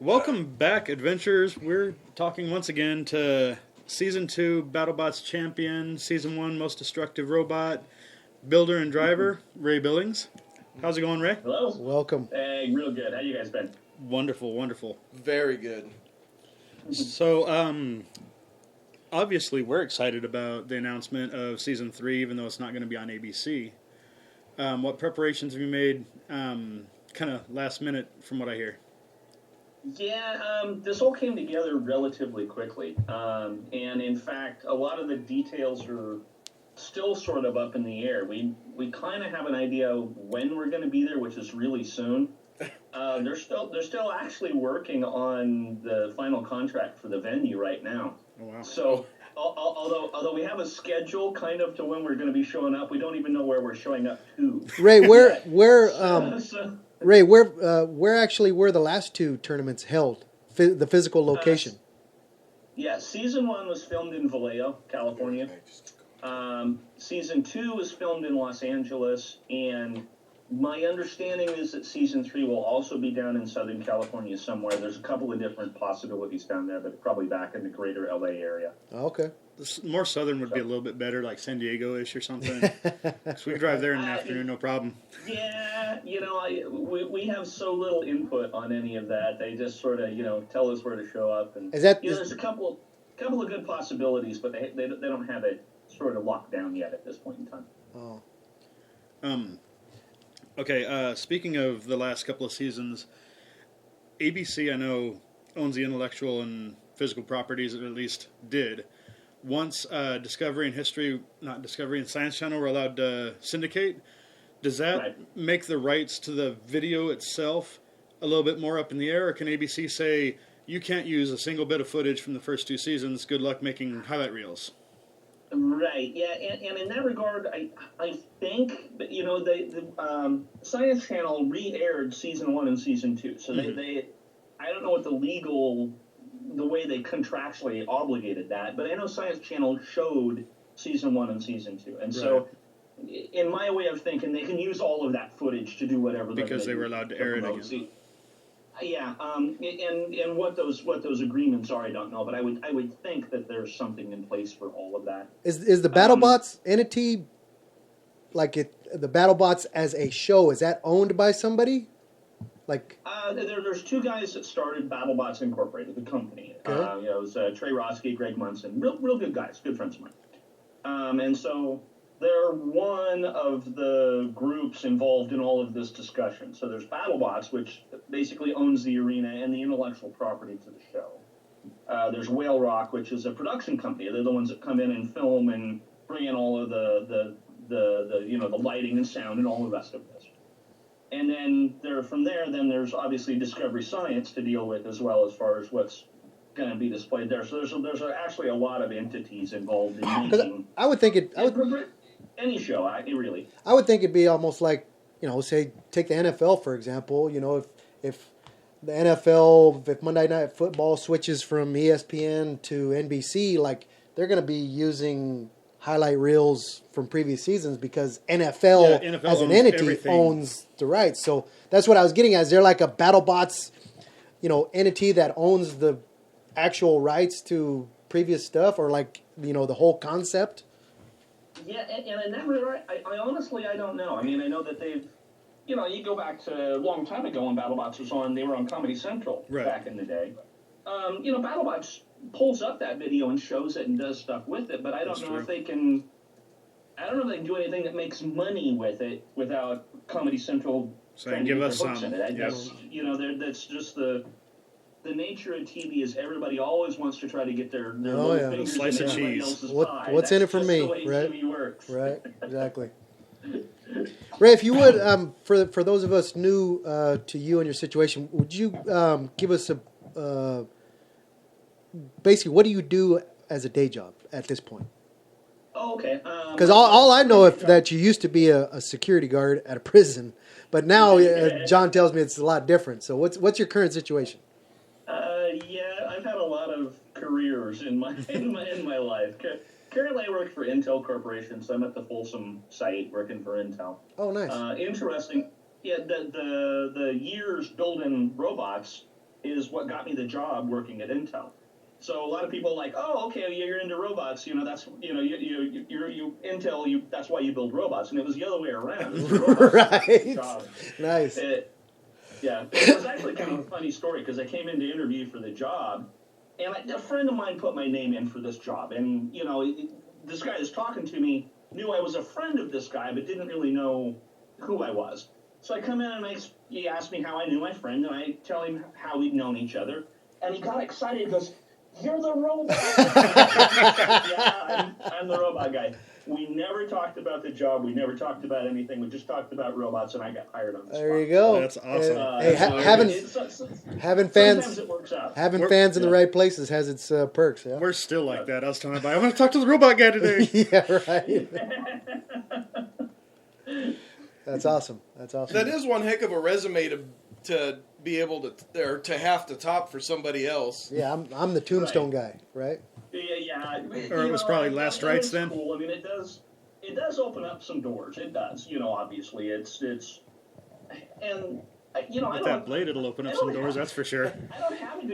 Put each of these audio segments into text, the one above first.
Welcome back, adventurers. We're talking once again to Season 2 Battlebots Champion, Season 1 Most Destructive Robot, Builder and Driver, Ray Billings. How's it going, Ray? Hello. Welcome. Hey, real good. How you guys been? Wonderful, wonderful. Very good. So, obviously we're excited about the announcement of Season 3, even though it's not going to be on ABC. What preparations have you made kind of last minute from what I hear? Yeah, this all came together relatively quickly. And in fact, a lot of the details are still sort of up in the air. We kind of have an idea when we're going to be there, which is really soon. They're still actually working on the final contract for the venue right now. Oh, wow. So although we have a schedule kind of to when we're going to be showing up, we don't even know where we're showing up to. Ray, where actually were the last two tournaments held? The physical location. Yeah, Season 1 was filmed in Vallejo, California. Season 2 was filmed in Los Angeles, and my understanding is that Season 3 will also be down in Southern California somewhere. There's a couple of different possibilities down there, but probably back in the greater LA area. Okay. More southern would be a little bit better, like San Diego-ish or something. So we could drive there in the afternoon, no problem. Yeah, we have so little input on any of that. They just sort of, tell us where to show up. And there's a couple of good possibilities, but they don't have it sort of locked down yet at this point in time. Oh. Okay, speaking of the last couple of seasons, ABC, I know, owns the intellectual and physical properties, or at least did. Once Discovery and Science Channel were allowed to syndicate, does that make the rights to the video itself a little bit more up in the air, or can ABC say, you can't use a single bit of footage from the first two seasons, good luck making highlight reels? Right, yeah, and in that regard, I think, the Science Channel re-aired Season 1 and Season 2, so they I don't know what the way they contractually obligated that, but I know Science Channel showed Season 1 and Season 2, and so in my way of thinking, they can use all of that footage to do whatever because they were allowed to air it again. Yeah, and what those agreements are, I don't know, but I would think that there's something in place for all of that. Is the Battlebots entity, the Battlebots as a show, is that owned by somebody? There's two guys that started Battlebots Incorporated, the company. Okay. It was Trey Roski, Greg Munson, real good guys, good friends of mine. And so they're one of the groups involved in all of this discussion. So there's Battlebots, which basically owns the arena and the intellectual property to the show. There's Whale Rock, which is a production company. They're the ones that come in and film and bring in all of the lighting and sound and all the rest of this. And then there's obviously Discovery Science to deal with as well, as far as what's going to be displayed there. So there's actually a lot of entities involved in making. I would think any show, really. I would think it'd be almost like, say take the NFL for example. If the NFL, if Monday Night Football switches from ESPN to NBC, like they're going to be using highlight reels from previous seasons because NFL as an entity owns the rights. So that's what I was getting at. Is there like a BattleBots, entity that owns the actual rights to previous stuff, or the whole concept? Yeah, and in that regard, I honestly don't know. I mean, I know that they've, you go back to a long time ago when BattleBots was on. They were on Comedy Central back in the day. BattleBots pulls up that video and shows it and does stuff with it, but I don't know if they can. I don't know if they can do anything that makes money with it without Comedy Central. Saying, give us some. That's just the nature of TV is everybody always wants to try to get their little fingers slice in of everybody cheese. else's pie. What's in it for me, the way right? TV works. Right, exactly. Ray, if you would, for those of us new to you and your situation, would you give us basically what do you do as a day job at this point? Oh, okay. Because all I know is that you used to be a security guard at a prison, but now John tells me it's a lot different. So what's your current situation? Yeah, I've had a lot of careers in my life. Currently, I work for Intel Corporation, so I'm at the Folsom site working for Intel. Oh, nice. Interesting. Yeah, the years building robots is what got me the job working at Intel. So a lot of people are like, oh, okay, you're into robots. That's you Intel. That's why you build robots, and it was the other way around. It was the robots Right. job. Nice. Yeah, it was actually kind of a funny story because I came in to interview for the job, and a friend of mine put my name in for this job, and this guy that's talking to me knew I was a friend of this guy, but didn't really know who I was. So I come in and he asked me how I knew my friend, and I tell him how we'd known each other, and he got excited. He goes, "You're the robot." Yeah, I'm the robot guy. We never talked about the job. We never talked about anything. We just talked about robots, and I got hired on the spot. There you go. That's awesome. Hey, having fans, sometimes it works out. having fans in the right places has its perks. Yeah. We're still like that. I was telling everybody, I want to talk to the robot guy today. Yeah, right. That's awesome. That's awesome. That is one heck of a resume to be able to have to top for somebody else. Yeah, I'm the Tombstone guy, right? Yeah. Or it was probably Last Rites then. Cool. I mean, it does open up some doors. It does. Obviously, it's and With that blade, it'll open up some doors. That's for sure. I don't have a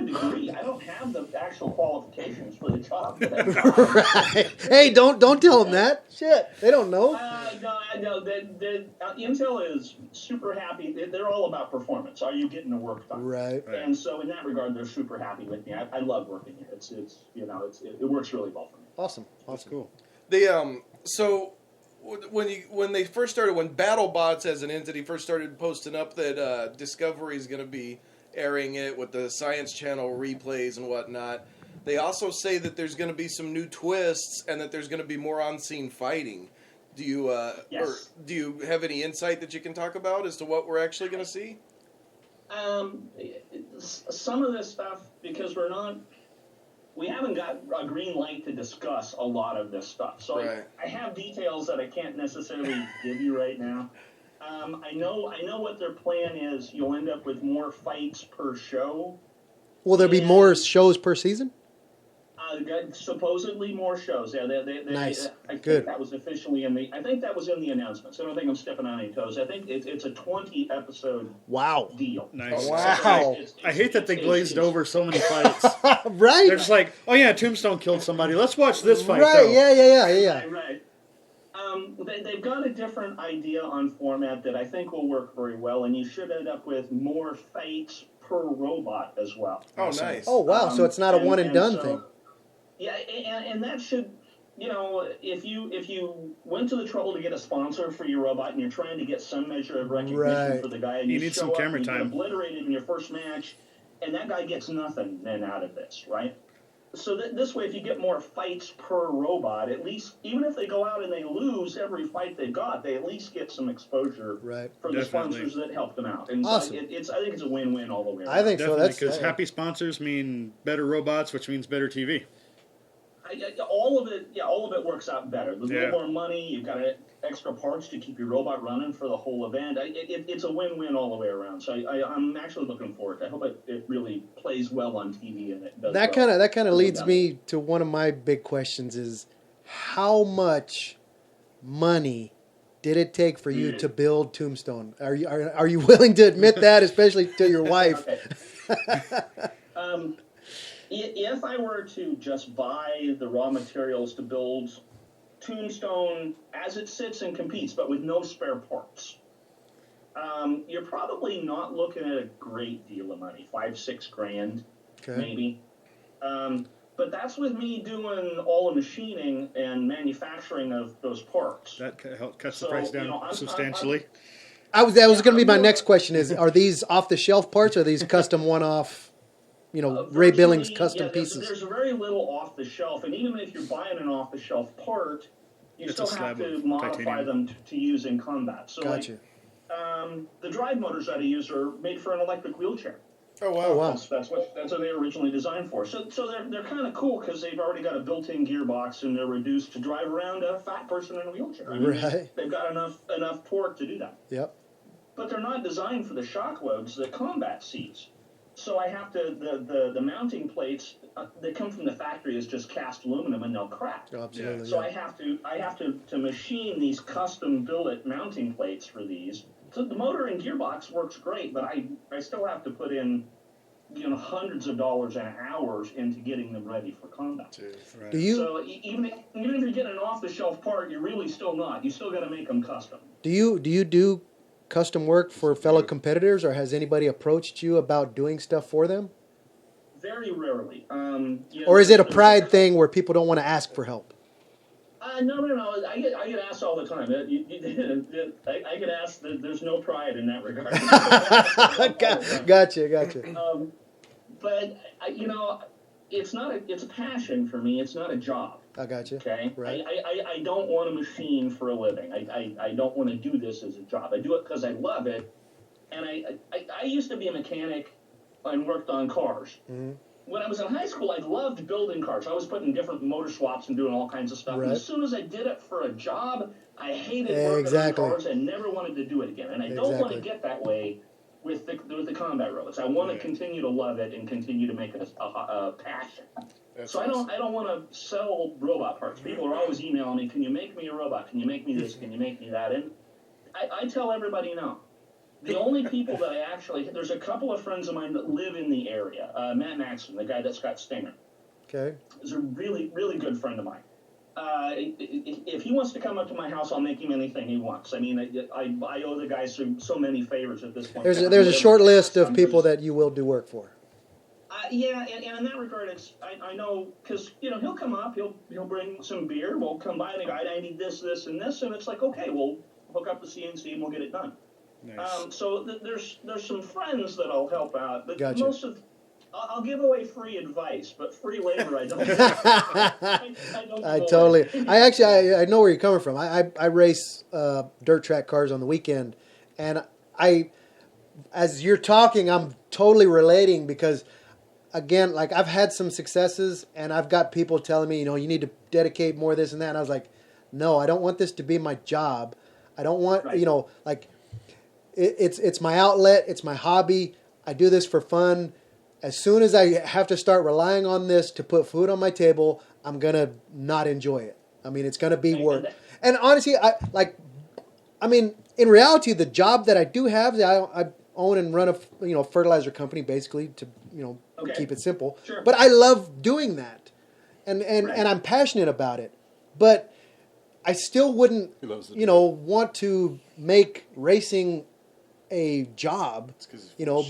degree. I don't have the actual qualifications for the job. Right. Hey, don't tell them that. Shit, they don't know. No. Intel is super happy. They're all about performance. Are you getting the work done? Right. And so, in that regard, they're super happy with me. I love working here. It works really well for me. Awesome. That's cool. They so when they first started, when Battlebots as an entity first started posting up that Discovery is going to be airing it with the Science Channel replays and whatnot, they also say that there's going to be some new twists and that there's going to be more on-scene fighting. Do you Yes. or do you have any insight that you can talk about as to what we're actually going to see? Some of this stuff, because we haven't got a green light to discuss a lot of this stuff. So Right. I have details that I can't necessarily give you right now. I know what their plan is. You'll end up with more fights per show. Will there be more shows per season? Supposedly more shows. Yeah, they Nice. I think Good. that was officially I think that was in the announcements. I don't think I'm stepping on any toes. I think it's a 20 episode Wow. deal. Nice. Wow. I hate that they glazed over so many fights. Right. They're just like, oh yeah, Tombstone killed somebody. Let's watch this fight. Right. Though. Yeah. Right. They've got a different idea on format that I think will work very well, and you should end up with more fights per robot as well. Oh, nice. Oh wow. So it's not a one and done thing. Yeah, and that should, if you went to the trouble to get a sponsor for your robot and you're trying to get some measure of recognition Right. for the guy, and You you need show some up camera and you get time. obliterated in your first match, and that guy gets nothing then out of this, right? So this way, if you get more fights per robot, at least, even if they go out and they lose every fight they've got, they at least get some exposure Right. for the Definitely. sponsors that help them out. And Awesome. I think it's a win-win all the way around. I think so. Definitely, That's because happy sponsors mean better robots, which means better TV. All of it works out better. There's a Yeah. little more money. You've got extra parts to keep your robot running for the whole event. It's a win-win all the way around. So I'm actually looking forward to it. I hope it really plays well on TV and it does that well. kind of leads me to one of my big questions: is how much money did it take for you to build Tombstone? Are you willing to admit that, especially to your wife? Okay. If I were to just buy the raw materials to build Tombstone as it sits and competes, but with no spare parts, you're probably not looking at a great deal of money, $5,000-6,000, Okay. maybe. But that's with me doing all the machining and manufacturing of those parts. That cuts the So, price down substantially. That was going to be my next question: is are these off the shelf parts, or are these custom one off? Ray Billings Virtually, custom there's pieces. very little off the shelf, and even if you're buying an off the shelf part, you It's still a slab have to of modify titanium. them to use in combat. So, Gotcha. the drive motors that I use are made for an electric wheelchair. Oh, wow. Oh wow. That's what they were originally designed for. So they're kind of cool because they've already got a built-in gearbox and they're reduced to drive around a fat person in a wheelchair. I mean, Right. They've got enough torque to do that. Yep. But they're not designed for the shock loads that combat sees. So I have to the mounting plates that come from the factory is just cast aluminum and they'll crack. Absolutely. So yeah. I have to machine these custom billet mounting plates for these. So the motor and gearbox works great, but I still have to put in hundreds of dollars and hours into getting them ready for combat. Right. Do you So even if you're getting an off-the-shelf part, you're really still not. You still got to make them custom. do you do custom work for fellow competitors, or has anybody approached you about doing stuff for them? Very rarely. Or is it a pride thing where people don't want to ask for help? No. I get asked all the time. I get asked. There's no pride in that regard. Gotcha. But it's a passion for me. It's not a job. I gotcha. Okay. Right. I don't want a machine for a living. I don't want to do this as a job. I do it because I love it. And I used to be a mechanic and worked on cars. Mm-hmm. When I was in high school, I loved building cars. I was putting different motor swaps and doing all kinds of stuff. Right. And as soon as I did it for a job, I hated working on cars and never wanted to do it again. And I don't want to get that way with the combat robots. I want to continue to love it and continue to make it a passion. That's I don't want to sell robot parts. People are always emailing me, can you make me a robot? Can you make me this? Can you make me that? And I tell everybody no. The only people that there's a couple of friends of mine that live in the area. Matt Maxson, the guy that's got Stinger, Okay. is a really, really good friend of mine. If he wants to come up to my house, I'll make him anything he wants. I mean, I owe the guy so many favors at this point. There's a short list of people that you will do work for. Yeah, and in that regard, I know because he'll come up, he'll bring some beer, we'll come by and the guy, I need this, and this, and it's like, okay, we'll hook up the CNC and we'll get it done. Nice. So there's some friends that I'll help out, but Gotcha. I'll give away free advice, but free labor I don't. I know where you're coming from. I race dirt track cars on the weekend, and as you're talking, I'm totally relating because, again, like I've had some successes, and I've got people telling me, you need to dedicate more this and that, and I was like, no, I don't want this to be my job. I don't want, like. It's my outlet. It's my hobby. I do this for fun. As soon as I have to start relying on this to put food on my table, I'm going to not enjoy it. I mean, it's going to be work. And honestly, in reality, the job that I do have, I own and run a fertilizer company, basically, to keep it simple. Sure. But I love doing that, and I'm passionate about it. But I still wouldn't, want to make racing a job,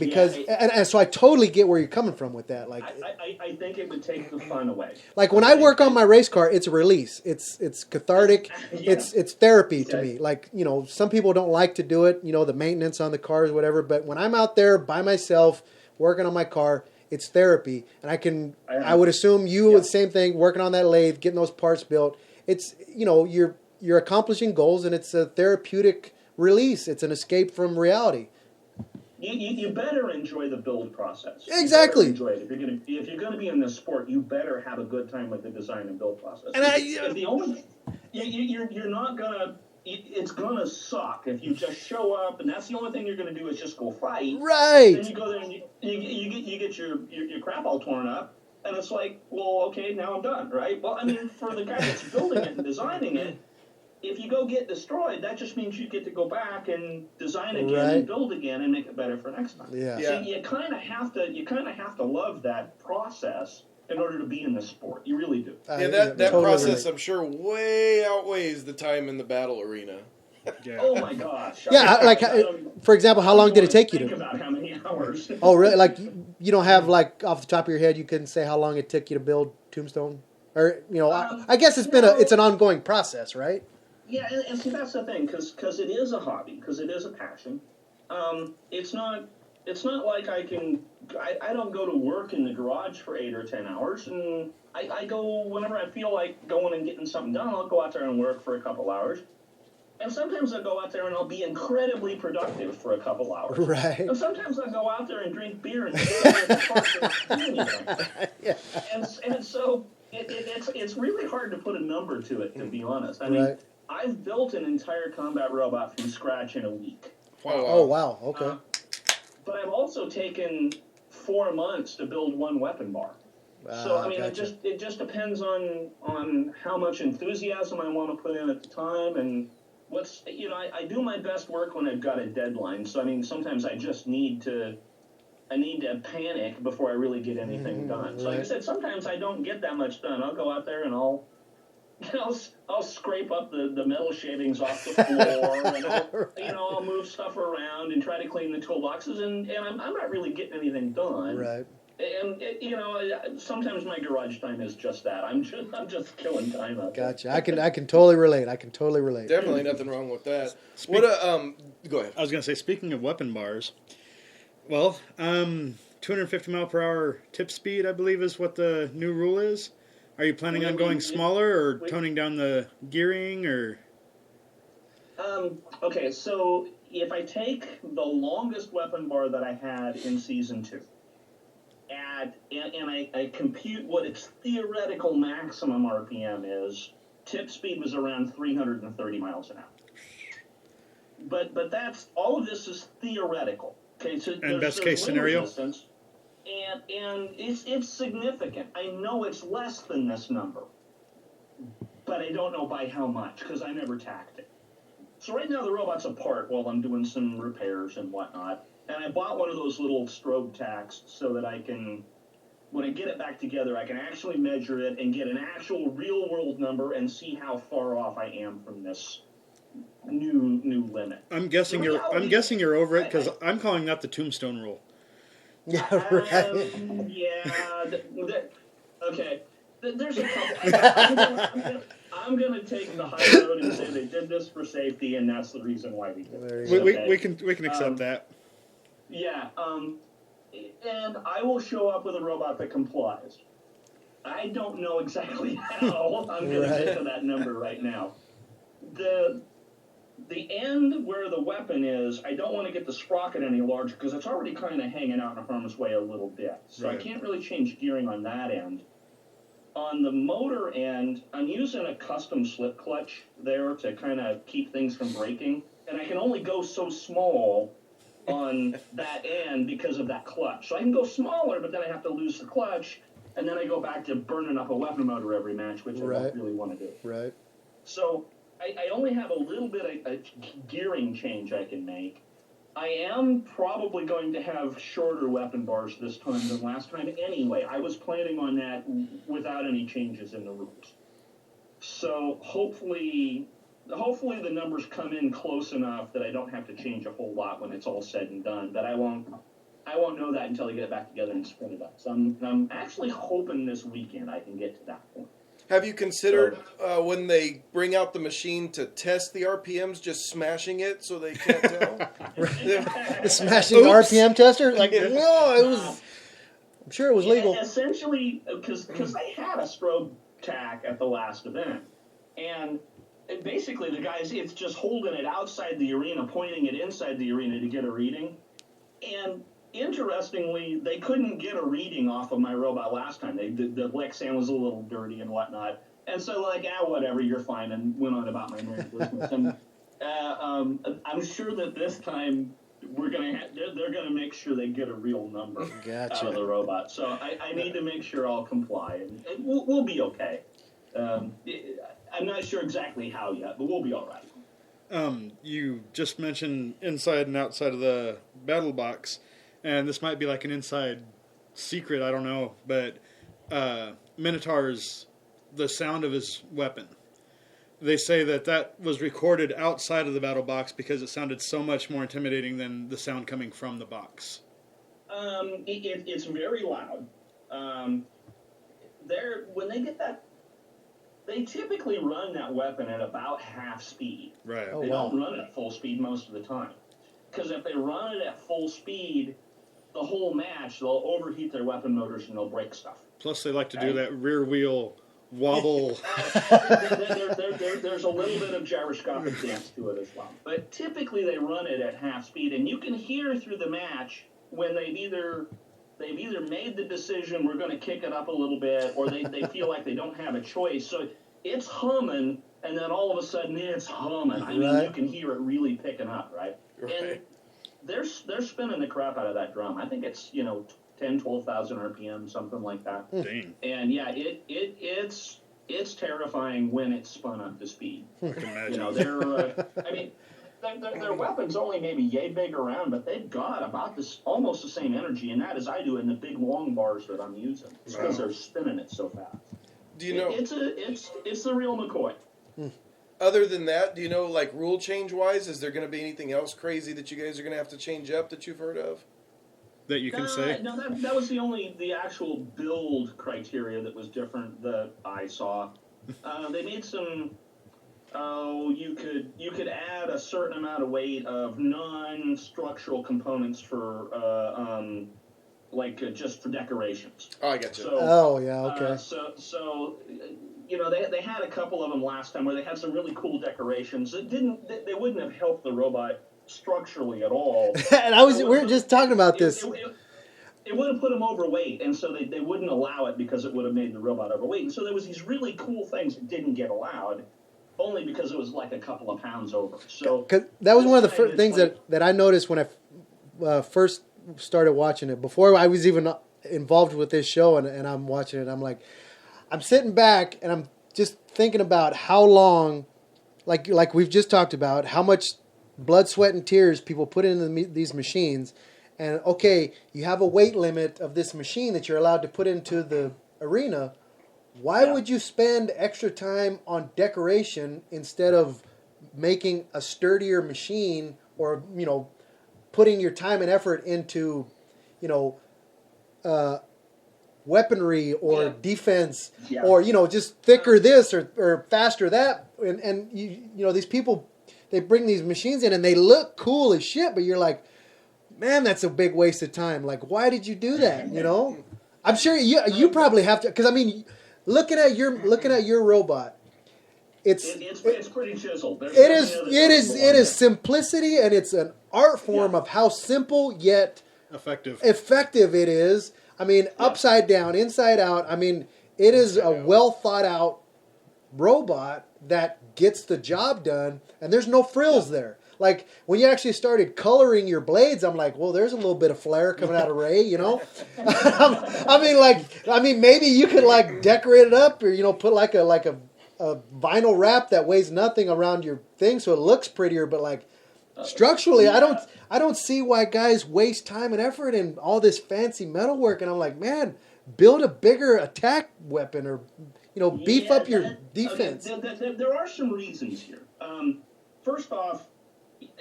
because and so I totally get where you're coming from with that. Like, I think it would take the fun away. Like when I work on my race car, it's a release. It's cathartic. Yeah. It's therapy to me. Like, some people don't like to do it. The maintenance on the cars, whatever. But when I'm out there by myself working on my car, it's therapy. And I would assume you the same thing, working on that lathe, getting those parts built. It's you're accomplishing goals, and it's a therapeutic release. It's an escape from reality. You better enjoy the build process. Exactly. Enjoy it. If you're gonna be in this sport, you better have a good time with the design and build process. And you're not gonna. It's gonna suck if you just show up and that's the only thing you're gonna do is just go fight. Right. Then you go there and you get your crap all torn up, and it's like, well, okay, now I'm done, right? Well, I mean, for the guy that's building it and designing it. If you go get destroyed, that just means you get to go back and design again and build again and make it better for next time. Yeah. So you kind of have to love that process in order to be in this sport. You really do. That totally process, I'm sure, way outweighs the time in the battle arena. Yeah. Oh my gosh. Yeah, for example, how long did it take you to? Think about how many hours. Oh, really? Like, you don't have, like, off the top of your head, you couldn't say how long it took you to build Tombstone? Or, I guess it's an ongoing process, right? Yeah, and see, that's the thing, because it is a hobby, because it is a passion. It's not like I don't go to work in the garage for 8 or 10 hours, and I go whenever I feel like going and getting something done. I'll go out there and work for a couple hours. And sometimes I'll go out there and I'll be incredibly productive for a couple hours. Right. And sometimes I'll go out there and drink beer and stay at the park and do anything. Yeah. And so it's really hard to put a number to it, to be honest. I mean, I've built an entire combat robot from scratch in a week. Wow. Oh, wow. Okay. But I've also taken 4 months to build one weapon bar. So, I mean, gotcha. it just depends on how much enthusiasm I want to put in at the time and I do my best work when I've got a deadline. So, I mean, sometimes I just need to to panic before I really get anything done. So like I said, sometimes I don't get that much done. I'll go out there and I'll scrape up the metal shavings off the floor, and I'll move stuff around and try to clean the toolboxes, and I'm not really getting anything done. Right. And sometimes my garage time is just that. I'm just killing time out there. Gotcha. I can totally relate. Definitely nothing wrong with that. Go ahead. I was going to say, speaking of weapon bars, well, 250 mile per hour tip speed, I believe, is what the new rule is. Are you planning on going smaller or toning down the gearing or? Okay, so if I take the longest weapon bar that I had in season 2, and I compute what its theoretical maximum RPM is, tip speed was around 330 miles an hour. But that's all of this is theoretical. Okay, so and best case scenario. Resistance, and it's significant. I know it's less than this number, but I don't know by how much because I never tacked it. So right now the robot's apart while I'm doing some repairs and whatnot, and I bought one of those little strobe tacks so that I can, when I get it back together, I can actually measure it and get an actual real world number and see how far off I am from this new limit. I'm guessing you're over it because I'm calling that the Tombstone rule. Yeah, right. Okay. There's a couple. I'm going to take the high road and say they did this for safety, and that's the reason why we did it. We can accept that. Yeah. And I will show up with a robot that complies. I don't know exactly how I'm going to get to that number right now. The end where the weapon is, I don't want to get the sprocket any larger because it's already kind of hanging out in harm's way a little bit. So I can't really change gearing on that end. On the motor end, I'm using a custom slip clutch there to kind of keep things from breaking. And I can only go so small on that end because of that clutch. So I can go smaller, but then I have to lose the clutch. And then I go back to burning up a weapon motor every match, which I don't really want to do. Right. So I only have a little bit of a gearing change I can make. I am probably going to have shorter weapon bars this time than last time anyway. I was planning on that without any changes in the rules. So hopefully the numbers come in close enough that I don't have to change a whole lot when it's all said and done. But I won't know that until I get it back together and spin it up. So I'm actually hoping this weekend I can get to that point. Have you considered when they bring out the machine to test the RPMs, just smashing it so they can't tell? The smashing RPM tester? Like, no, it was. I'm sure it was legal. Essentially, because I had a strobe tack at the last event, and basically the guys, it's just holding it outside the arena, pointing it inside the arena to get a reading, and interestingly, they couldn't get a reading off of my robot last time. The Lexan was a little dirty and whatnot. And so, whatever, you're fine, and went on about my normal business. And I'm sure that this time they're going to make sure they get a real number out of the robot. So I need to make sure I'll comply, and we'll be okay. I'm not sure exactly how yet, but we'll be all right. You just mentioned inside and outside of the battle box. And this might be like an inside secret, I don't know, but Minotaur's, the sound of his weapon. They say that was recorded outside of the battle box because it sounded so much more intimidating than the sound coming from the box. It's very loud. When they get that, they typically run that weapon at about half speed. Right. They don't run it at full speed most of the time. Because if they run it at full speed, the whole match, they'll overheat their weapon motors and they'll break stuff. Plus, they like to do that rear wheel wobble. There's a little bit of gyroscopic dance to it as well. But typically, they run it at half speed, and you can hear through the match when they've either made the decision we're going to kick it up a little bit, or they feel like they don't have a choice. So it's humming, and then all of a sudden it's humming. I mean, you can hear it really picking up, right? And they're spinning the crap out of that drum. I think it's 12,000 RPM, something like that. Dang. And yeah, it's terrifying when it's spun up to speed. I can imagine. their weapons only maybe yay big around, but they've got about this almost the same energy in that as I do in the big long bars that I'm using. It's because they're spinning it so fast. Do you know? It's the real McCoy. Other than that, do you know, like, rule change wise, is there going to be anything else crazy that you guys are going to have to change up that you've heard of? That you can say? No, that was the actual build criteria that was different that I saw. They made some. Oh, you could add a certain amount of weight of non-structural components for just for decorations. Oh, I got you. So, okay. So they had a couple of them last time where they had some really cool decorations. They wouldn't have helped the robot structurally at all. And we were just talking about this. It would have put them overweight, and so they wouldn't allow it because it would have made the robot overweight. And so there was these really cool things that didn't get allowed, only because it was like a couple of pounds over. So 'cause that was one of the first things that I noticed when I first started watching it. Before I was even involved with this show, and I'm watching it, I'm like, I'm sitting back and I'm just thinking about how long, like we've just talked about, how much blood, sweat, and tears people put into these machines. And okay, you have a weight limit of this machine that you're allowed to put into the arena. Why would you spend extra time on decoration instead of making a sturdier machine, or putting your time and effort into weaponry or defense, or just thicker this or faster that, and these people, they bring these machines in and they look cool as shit, but you're like, man, that's a big waste of time. Like, why did you do that? I'm sure you probably have to, because I mean, looking at your robot, it's pretty chiseled. It is simplicity, and it's an art form of how simple yet effective it is. I mean, upside down, inside out. I mean, it is a well thought out robot that gets the job done, and there's no frills there. Like, when you actually started coloring your blades, I'm like, well, there's a little bit of flair coming out of Ray, I mean, maybe you could like decorate it up, or put like a vinyl wrap that weighs nothing around your thing, so it looks prettier. But like structurally, I don't see why guys waste time and effort in all this fancy metalwork. And I'm like, man, build a bigger attack weapon, or beef up your defense. There are some reasons here. First off,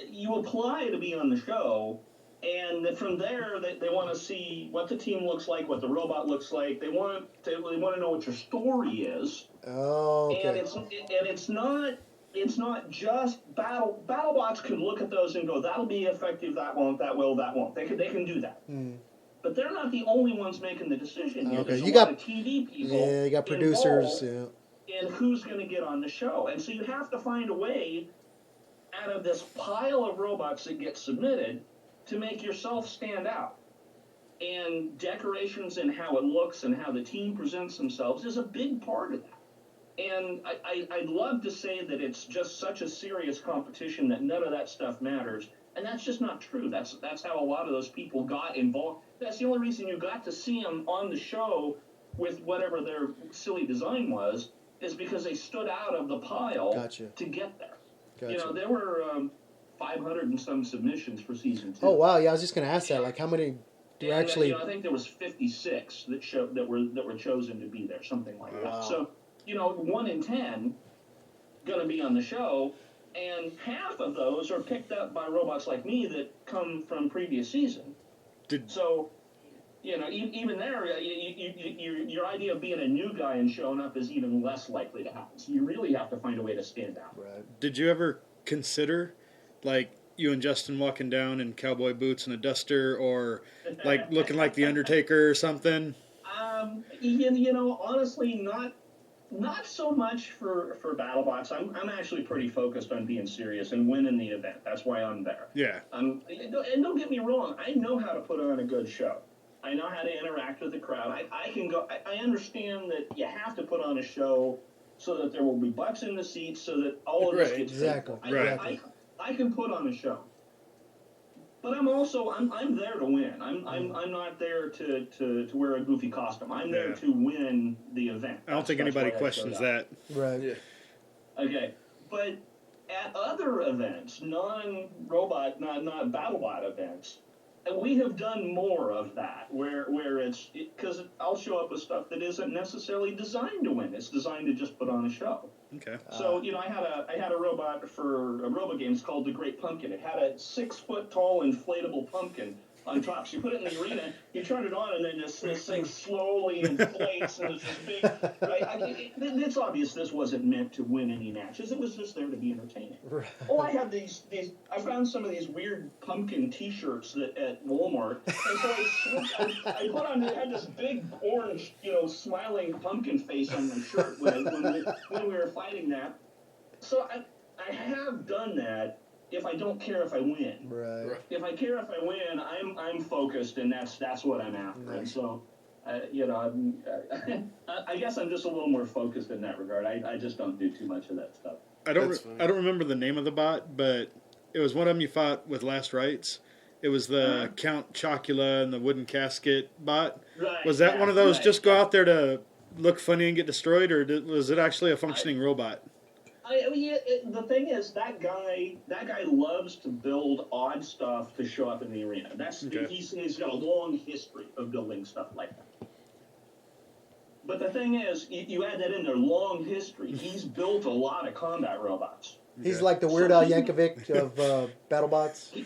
you apply to be on the show, and from there they want to see what the team looks like, what the robot looks like. They want to know what your story is. Oh, okay. And it's not just Battlebots can look at those and go, that'll be effective, that won't, that will, that won't. They can do that. But they're not the only ones making the decision here. Okay, There's you a got lot of TV people. Yeah, you got producers. Yeah. And who's going to get on the show. And so you have to find a way out of this pile of robots that get submitted to make yourself stand out. And decorations and how it looks and how the team presents themselves is a big part of that. And I'd love to say that it's just such a serious competition that none of that stuff matters. And that's just not true. That's how a lot of those people got involved. That's the only reason you got to see them on the show with whatever their silly design was, is because they stood out of the pile to get there. Gotcha. There were 500 and some submissions for season 2. Oh wow, yeah, I was just going to ask that. Like, how many do actually? I think there was 56 that were chosen to be there, something like that. So 1 in 10 going to be on the show, and half of those are picked up by robots like me that come from previous season. So, even there, your idea of being a new guy and showing up is even less likely to happen. So you really have to find a way to stand out. Right. Did you ever consider, like, you and Justin walking down in cowboy boots and a duster, or like looking like the Undertaker or something? Honestly, not so much for Battlebots. I'm actually pretty focused on being serious and winning the event. That's why I'm there. Yeah. And don't get me wrong, I know how to put on a good show. I know how to interact with the crowd. I can go. I understand that you have to put on a show so that there will be butts in the seats, so that all of this gets exactly. Right. I can put on a show, but I'm there to win. I'm not there to wear a goofy costume. I'm there to win the event. I don't think anybody questions that. Right. Yeah. Okay, but at other events, non-robot, not BattleBot events, and we have done more of that, where it's because I'll show up with stuff that isn't necessarily designed to win. It's designed to just put on a show. Okay. So I had a robot for a robot game. It's called the Great Pumpkin. It had a 6 foot tall inflatable pumpkin on top. So you put it in the arena, you turn it on, and then this thing slowly inflates, and it's this big. Right? It's obvious this wasn't meant to win any matches. It was just there to be entertaining. Right. Oh, I have these. I found some of these weird pumpkin T-shirts at Walmart, and so I put on. It had this big orange, smiling pumpkin face on my shirt when we were fighting that. So I have done that. If I don't care if I win, Right. if I care if I win, I'm focused, and that's what I'm after. Nice. And so, I guess I'm just a little more focused in that regard. I just don't do too much of that stuff. I don't remember the name of the bot, but it was one of them you fought with Last Rites. It was the Count Chocula and the wooden casket bot. Right. Was that one of those right. just go out there to look funny and get destroyed, or was it actually a functioning robot? The thing is, that guy loves to build odd stuff to show up in the arena. Okay. He's got a long history of building stuff like that. But the thing is, you add that in there, long history. He's built a lot of combat robots. He's like the Weird Al Yankovic of BattleBots.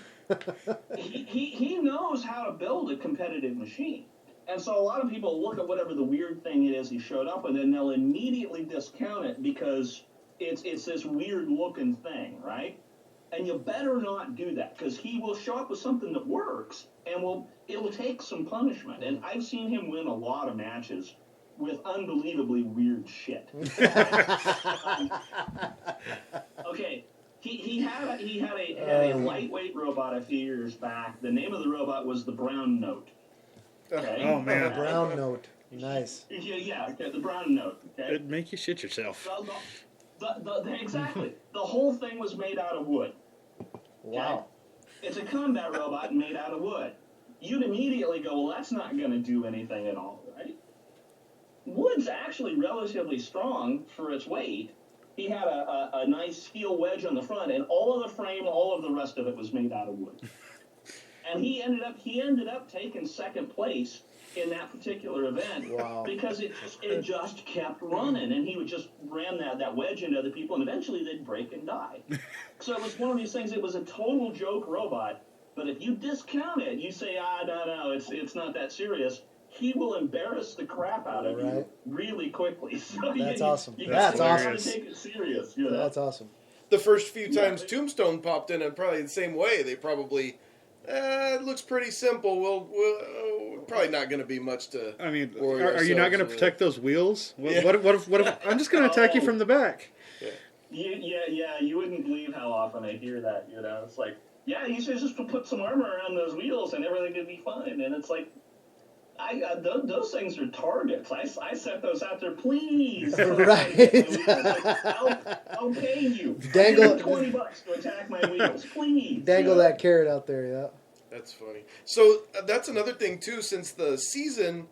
He knows how to build a competitive machine. And so a lot of people look at whatever the weird thing it is he showed up with, and they'll immediately discount it because it's this weird looking thing, right? And you better not do that, because he will show up with something that works, and it'll take some punishment. And I've seen him win a lot of matches with unbelievably weird shit. Okay, he had a lightweight robot a few years back. The name of the robot was the Brown Note. Okay? Oh, man. Brown Note. Nice. Yeah, the Brown Note. Okay? It'd make you shit yourself. Exactly. The whole thing was made out of wood. Wow. It's a combat robot made out of wood. You'd immediately go, well, that's not going to do anything at all, right? Wood's actually relatively strong for its weight. He had a nice steel wedge on the front, and all of the frame, all of the rest of it was made out of wood. And he ended up taking second place in that particular event. Wow. Because it just kept running, and he would just ram that wedge into other people, and eventually they'd break and die. So it was one of these things. It was a total joke robot, but if you discount it, you say, no, it's not that serious. He will embarrass the crap out of you really quickly. So That's awesome. That's awesome. You take it serious. That's awesome. The first few times Tombstone popped in probably the same way. They probably, it looks pretty simple. We're probably not going to be much to. I mean, worry are you not going to ourselves protect those wheels? Yeah. What if I'm just going to attack you from the back? Yeah, you wouldn't believe how often I hear that, It's like, yeah, you should just put some armor around those wheels and everything would be fine. And it's like, those things are targets. I set those out there, please. Right. I'll pay you. Dangle $20 to attack my wheels, please. Dangle that carrot out there, yeah. That's funny. So that's another thing too. Since the season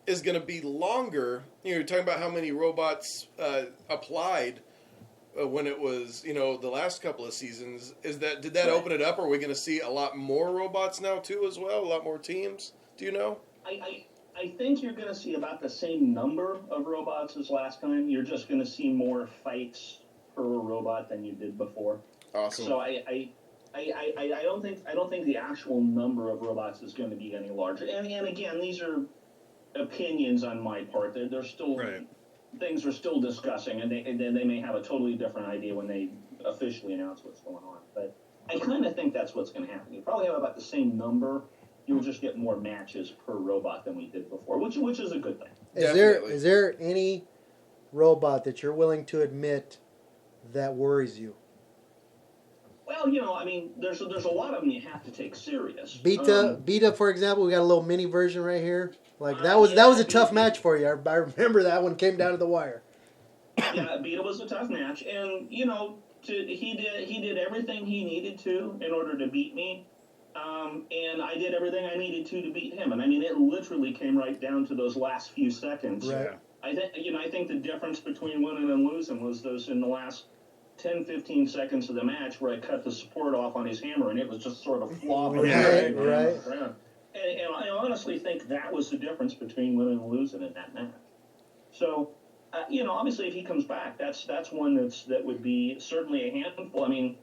is going to be longer, you're talking about how many robots applied when it was, the last couple of seasons. Did that open it up? Or are we going to see a lot more robots now too, as well? A lot more teams? Do you know? I think you're going to see about the same number of robots as last time. You're just going to see more fights per robot than you did before. Awesome. So I don't think the actual number of robots is going to be any larger. And again, these are opinions on my part. They're still things are still discussing, and they may have a totally different idea when they officially announce what's going on. But I kind of think that's what's going to happen. You probably have about the same number. You'll just get more matches per robot than we did before, which is a good thing. Is there any robot that you're willing to admit that worries you? Well, there's a lot of them you have to take serious. Beta, for example, we got a little mini version right here. Like that was a tough match for you. I remember that one came down to the wire. Yeah, Beta was a tough match, and he did everything he needed to in order to beat me. And I did everything I needed to beat him. And it literally came right down to those last few seconds. Right. I think the difference between winning and losing was those in the last 10, 15 seconds of the match where I cut the support off on his hammer and it was just sort of flopping Right, around right. on the ground. And I honestly think that was the difference between winning and losing in that match. So, obviously if he comes back, that's one that would be certainly a handful. I mean,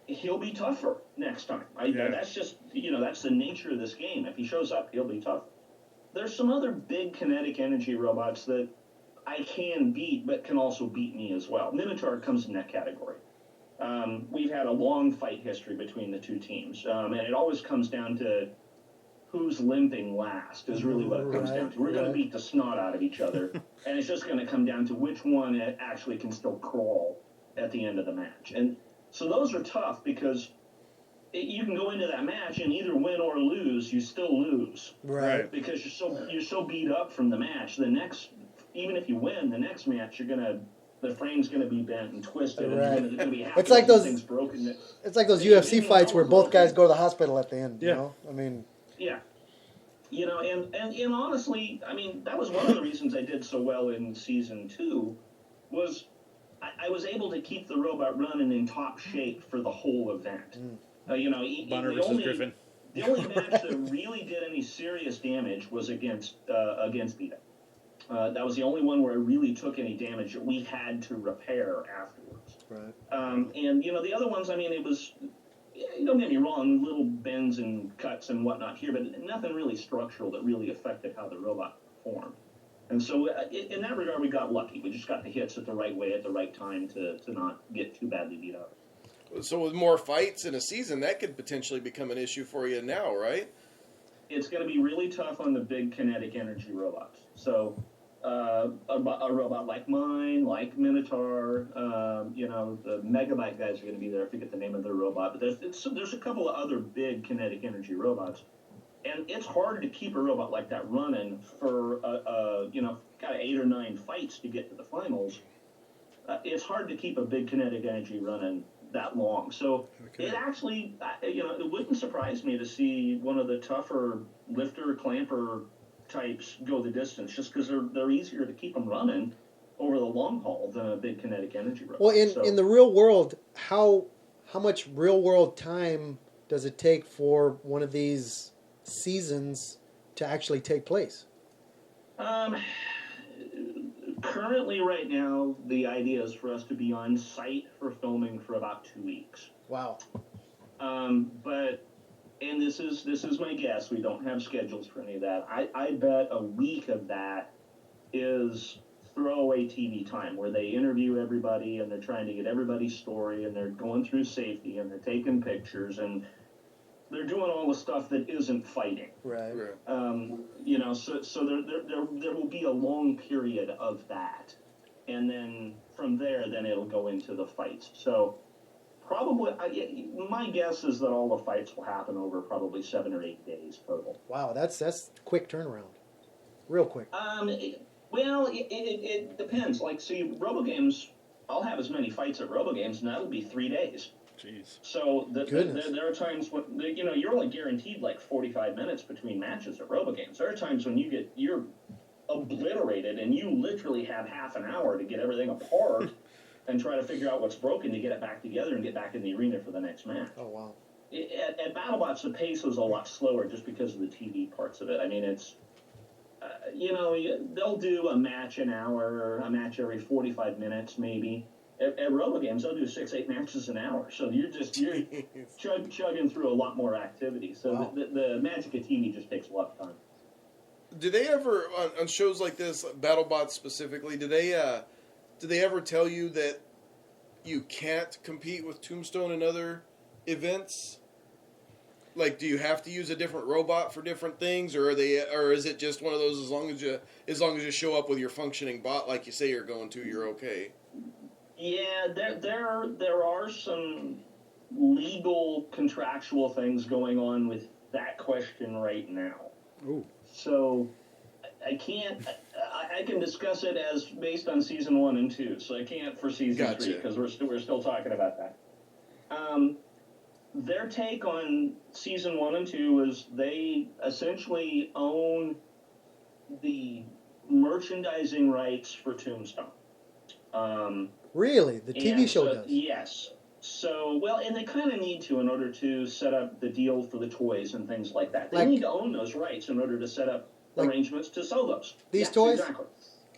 he'll be tougher next time. That's just, that's the nature of this game. If he shows up, he'll be tougher. There's some other big kinetic energy robots that I can beat, but can also beat me as well. Minotaur comes in that category. We've had a long fight history between the two teams, and it always comes down to who's limping last is really what it comes down to. We're going to beat the snot out of each other, and it's just going to come down to which one actually can still crawl at the end of the match. And so those are tough because you can go into that match and either win or lose, you still lose. Right. Because you're so beat up from the match. Even if you win, the next match the frame's gonna be bent and twisted, and Right. there's gonna be half It's like dozen those- things broken. It's like those UFC fights where both guys go to the hospital at the end. You know, I mean, Yeah. And honestly, I mean, that was one of the reasons I did so well in season 2, was I was able to keep the robot running in top shape for the whole event. Bonner versus Griffin. The only match that really did any serious damage was against Vita. That was the only one where I really took any damage that we had to repair afterwards. right. And the other ones, I mean, it was, don't get me wrong, little bends and cuts and whatnot here, but nothing really structural that really affected how the robot performed. And so in that regard, we got lucky. We just got the hits at the right way at the right time to not get too badly beat up. So with more fights in a season, that could potentially become an issue for you now, right? It's going to be really tough on the big kinetic energy robots. So a robot like mine, like Minotaur, the Megabyte guys are going to be there. I forget the name of their robot, but there's a couple of other big kinetic energy robots, and it's hard to keep a robot like that running for kind of 8 or 9 fights to get to the finals. It's hard to keep a big kinetic energy running that long. So it actually, it wouldn't surprise me to see one of the tougher lifter clamper types go the distance, just because they're easier to keep them running over the long haul than a big kinetic energy robot. Well, in the real world, how much real world time does it take for one of these seasons to actually take place? Currently, right now, the idea is for us to be on site for filming for about 2 weeks. Wow. And this is my guess. We don't have schedules for any of that. I bet a week of that is throwaway TV time, where they interview everybody and they're trying to get everybody's story, and they're going through safety and they're taking pictures and they're doing all the stuff that isn't fighting. Right. So there will be a long period of that, and then from there, then it'll go into the fights. So probably, my guess is that all the fights will happen over probably 7 or 8 days total. Wow, that's quick turnaround. Real quick. It depends. Like, see, RoboGames, I'll have as many fights at RoboGames, and that'll be 3 days. Jeez. So there are times when you're only guaranteed like 45 minutes between matches at RoboGames. There are times when you're obliterated and you literally have half an hour to get everything apart and try to figure out what's broken to get it back together and get back in the arena for the next match. Oh wow. At Battlebots, the pace was a lot slower just because of the TV parts of it. I mean, it's they'll do a match an hour, a match every 45 minutes maybe. At RoboGames, they'll do 6-8 matches an hour, so you're chugging through a lot more activity. So wow. the magic of TV just takes a lot of time. Do they ever on shows like this, BattleBots specifically? Do they ever tell you that you can't compete with Tombstone in other events? Like, do you have to use a different robot for different things, or is it just one of those as long as you show up with your functioning bot like you say you're going to, you're okay? Yeah, there are some legal contractual things going on with that question right now. Ooh. So I can't. I can discuss it as based on season 1 and 2. So I can't for season 3 because we're still talking about that. Their take on season 1 and 2 is they essentially own the merchandising rights for Tombstone. Really? The TV And show so, does? yes. So, well, and they kind of need to in order to set up the deal for the toys and things like that. They Like- need to own those rights in order to set up Like arrangements to sell those. these Yes, toys? Exactly.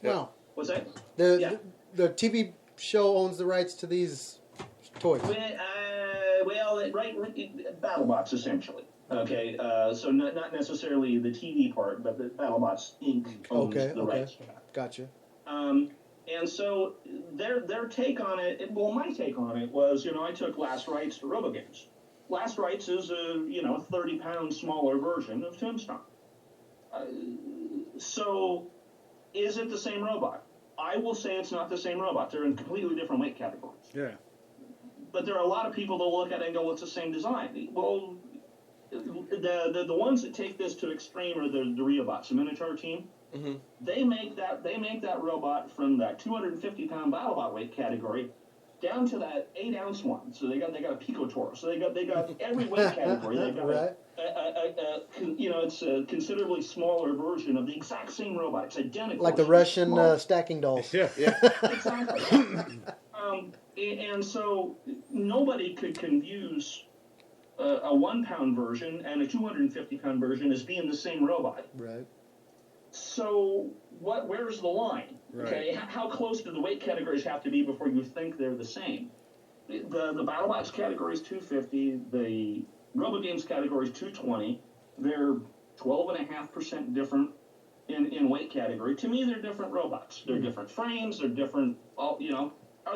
Wow. What's that? The, Yeah. the TV show owns the rights to these toys. Battlebots essentially. Okay, so not necessarily the TV part, but the Battlebots Inc. owns Okay, the okay. rights. Gotcha. And so their take on it, well, my take on it was, I took Last Rights to RoboGames. Last Rights is a 30-pound smaller version of Tombstone. So is it the same robot? I will say it's not the same robot. They're in completely different weight categories. Yeah. But there are a lot of people that look at it and go, well, it's the same design. Well, the ones that take this to extreme are the Reobots, the Minotaur team. Mm-hmm. They make that robot from that 250-pound BattleBot weight category down to that 8-ounce one. So they got a Picotor. So they got every weight category. They got Right. it's a considerably smaller version of the exact same robot. It's identical. Like the It's Russian small. stacking dolls. Yeah. Exactly. And so nobody could confuse a 1-pound version and a 250-pound version as being the same robot. Right. So where's the line? Right. Okay, how close do the weight categories have to be before you think they're the same? The BattleBots category is 250. The RoboGames category is 220. They're 12.5% different in weight category. To me, they're different robots. They're different frames. They're different. Are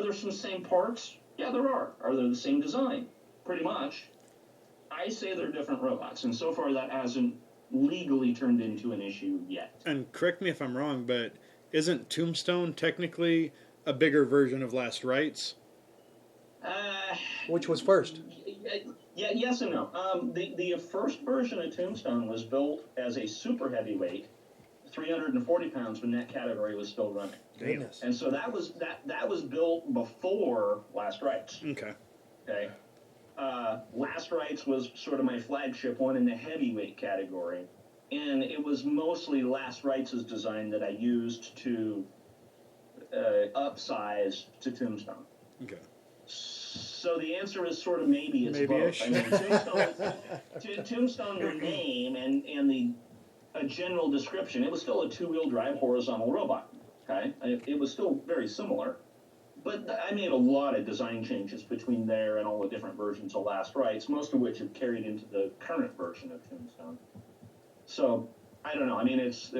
there some same parts? Yeah, there are. Are they the same design? Pretty much. I say they're different robots, and so far that hasn't legally turned into an issue yet. And correct me if I'm wrong, but isn't Tombstone technically a bigger version of Last Rights? Which was first? Yeah, yes and no. The first version of Tombstone was built as a super heavyweight, 340 pounds when that category was still running. Goodness. And so that was built before Last Rights. Okay. Okay. Last Rights was sort of my flagship one in the heavyweight category, and it was mostly Last Rights' design that I used to upsize to Tombstone. Okay. So the answer is sort of maybe it's Maybe-ish. both. I mean, Tombstone, the name and the a general description, it was still a 2-wheel drive horizontal robot. Okay, it was still very similar. But I made a lot of design changes between there and all the different versions of Last Rights, most of which have carried into the current version of Tombstone. So, I don't know. I mean, it's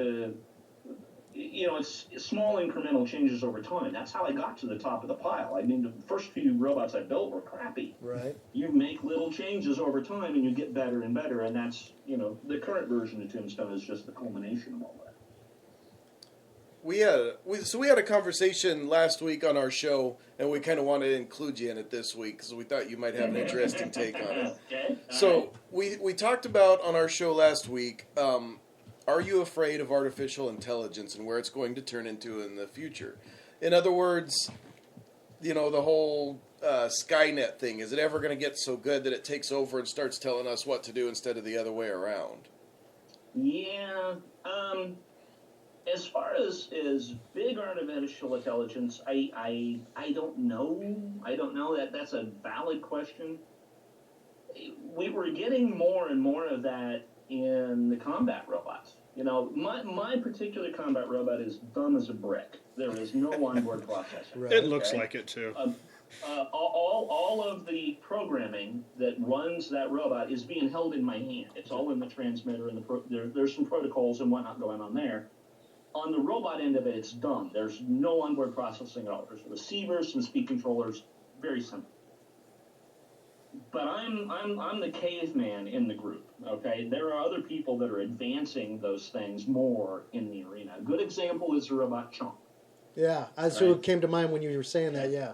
small incremental changes over time. That's how I got to the top of the pile. I mean, the first few robots I built were crappy. Right. You make little changes over time and you get better and better, and that's, the current version of Tombstone is just the culmination of all that. We had a conversation last week on our show, and we kind of wanted to include you in it this week because we thought you might have an interesting take on it. Okay. So we talked about on our show last week, are you afraid of artificial intelligence and where it's going to turn into in the future? In other words, the whole Skynet thing, is it ever going to get so good that it takes over and starts telling us what to do instead of the other way around? Yeah. As far as big artificial intelligence, I don't know. I don't know. That's a valid question. We were getting more and more of that in the combat robots. My particular combat robot is dumb as a brick. There is no onboard processor. Right. It looks like it too. All of the programming that runs that robot is being held in my hand. It's all in the transmitter, and there's some protocols and whatnot going on there. On the robot end of it, it's dumb. There's no onboard processing at all. There's receivers, some speed controllers, very simple. But I'm the caveman in the group. Okay, there are other people that are advancing those things more in the arena. A good example is the robot Chomp. Yeah, that's what came to mind when you were saying that. Yeah.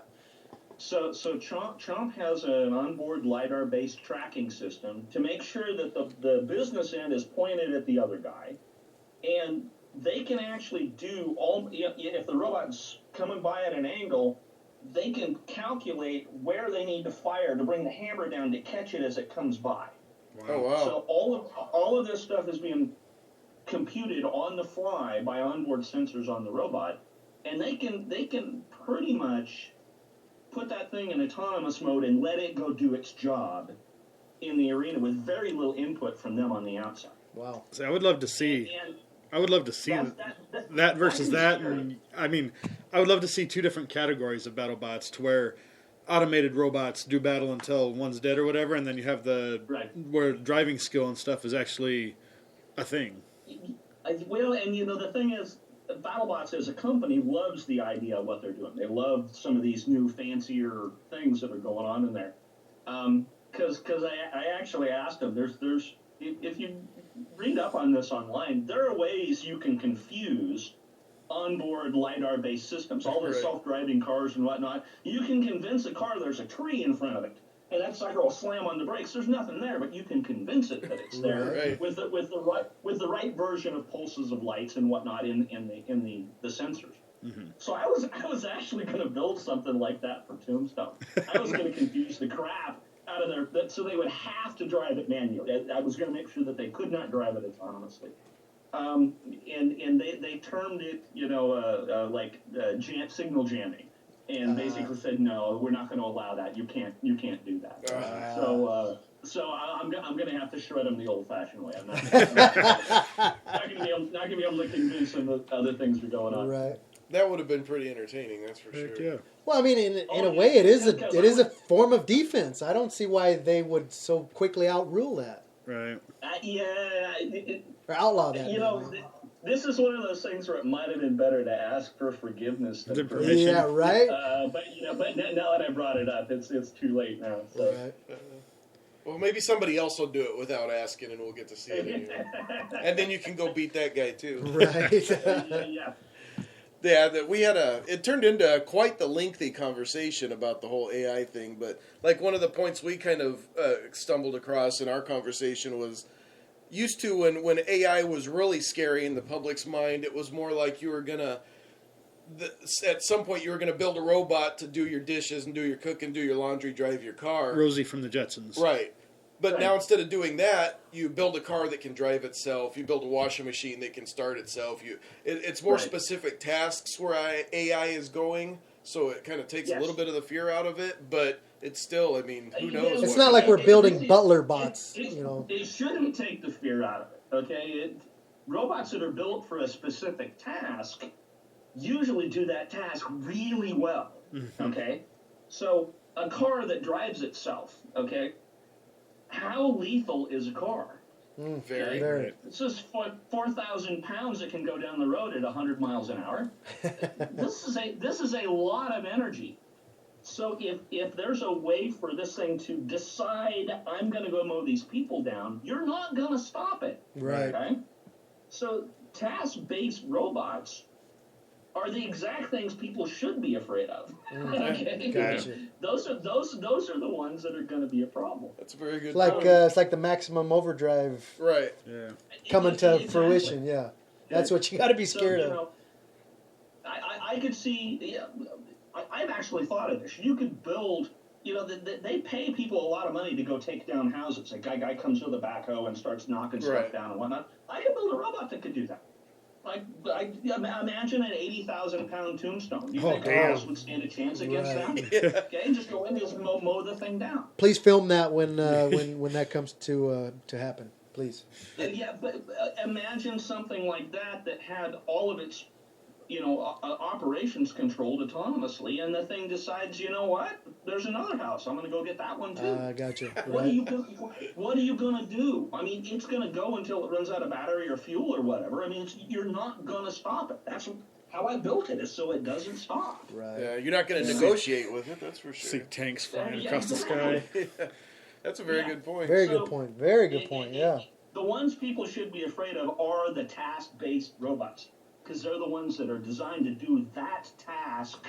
So Chomp has an onboard LiDAR-based tracking system to make sure that the business end is pointed at the other guy, and they can actually do if the robot's coming by at an angle, they can calculate where they need to fire to bring the hammer down to catch it as it comes by. Wow. Oh, wow. So all of this stuff is being computed on the fly by onboard sensors on the robot, and they can pretty much put that thing in autonomous mode and let it go do its job in the arena with very little input from them on the outside. Wow. So I would love to see. And I would love to see that versus that, and I mean, I would love to see two different categories of BattleBots, to where automated robots do battle until one's dead or whatever, and then you have the where driving skill and stuff is actually a thing. Well, and the thing is, BattleBots as a company loves the idea of what they're doing. They love some of these new fancier things that are going on in there. Because I actually asked them, there's if you read up on this online, there are ways you can confuse onboard LiDAR-based systems, all the self-driving cars and whatnot. You can convince a car there's a tree in front of it, and that sucker will slam on the brakes. There's nothing there, but you can convince it that it's there with the right version of pulses of lights and whatnot in the sensors. Mm-hmm. So I was actually going to build something like that for Tombstone. I was going to confuse the crap out of so they would have to drive it manually. I was going to make sure that they could not drive it autonomously. And they termed it, signal jamming, and basically said, no, we're not going to allow that. You can't do that. So I'm going to have to shred them the old-fashioned way. I'm not going to be able to convince them that other things are going on. Right. That would have been pretty entertaining, that's for sure. Yeah. Well, I mean, in a way, it is a form of defense. I don't see why they would so quickly outrule that. Right. Or outlaw that. This is one of those things where it might have been better to ask for forgiveness than permission. Yeah, right. But now that I brought it up, it's too late now. So. Right. Well, maybe somebody else will do it without asking, and we'll get to see it anyway. And then you can go beat that guy too. Right. Yeah. Yeah, it turned into quite the lengthy conversation about the whole AI thing, but like one of the points we kind of stumbled across in our conversation was used to when AI was really scary in the public's mind, it was more like you were gonna at some point you were gonna build a robot to do your dishes and do your cooking, do your laundry, drive your car. Rosie from the Jetsons. Right. But now instead of doing that, you build a car that can drive itself. You build a washing machine that can start itself. It's more specific tasks where AI is going, so it kind of takes a little bit of the fear out of it. But it's still, I mean, who knows? It's not like we're building butler bots, It shouldn't take the fear out of it. Okay, robots that are built for a specific task usually do that task really well. Mm-hmm. Okay, so a car that drives itself. Okay. How lethal is a car? Very. This is 4,000 pounds that can go down the road at 100 miles an hour. This is a lot of energy. So if there's a way for this thing to decide I'm going to go mow these people down, you're not going to stop it. Right. Okay? So task-based robots are the exact things people should be afraid of. Okay? Gotcha. Those are the ones that are going to be a problem. That's a very good Like point. it's like the maximum overdrive Right. Yeah. coming to fruition. Yeah, that's what you got to be scared of. I could see. I've actually thought of this. You could build. They pay people a lot of money to go take down houses. A guy comes with a backhoe and starts knocking stuff down and whatnot. I could build a robot that could do that. Like, imagine an 80,000-pound Tombstone. You think a house would stand a chance against that? Yeah. Okay, just go in and just mow the thing down. Please film that when that comes to happen, please. But imagine something like that had all of its, operations controlled autonomously, and the thing decides, you know what? There's another house. I'm going to go get that one too. Gotcha. What are you going to do? I mean, it's going to go until it runs out of battery or fuel or whatever. I mean, you're not going to stop it. That's how I built it, is so it doesn't stop. Right. Yeah, you're not going to negotiate with it, that's for sure. See tanks flying across the sky. That's a very good point. Very good point. Very good point. Yeah. The ones people should be afraid of are the task-based robots, because they're the ones that are designed to do that task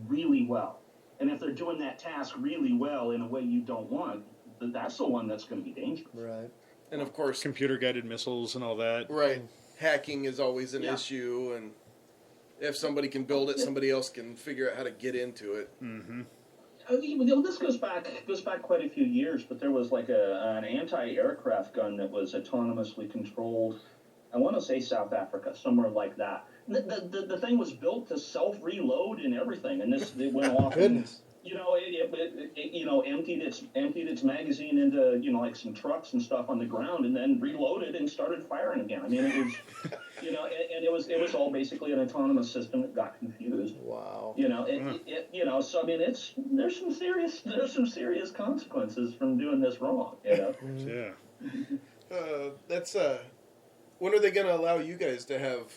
really well. And if they're doing that task really well in a way you don't want, that's the one that's going to be dangerous. Right. And of course, Computer-guided missiles and all that. right, hacking is always an issue, and if somebody can build it, somebody else can figure out how to get into it. Mm-hmm. This goes back quite a few years, but there was like an anti-aircraft gun that was autonomously controlled. I want to say South Africa, somewhere like that. The thing was built to self-reload and everything, and it went off. Goodness. emptied its magazine into like some trucks and stuff on the ground, and then reloaded and started firing again. I mean, it was, and it was all basically an autonomous system that got confused. Wow. So I mean, there's some serious consequences from doing this wrong. Yeah. That's when are they going to allow you guys to have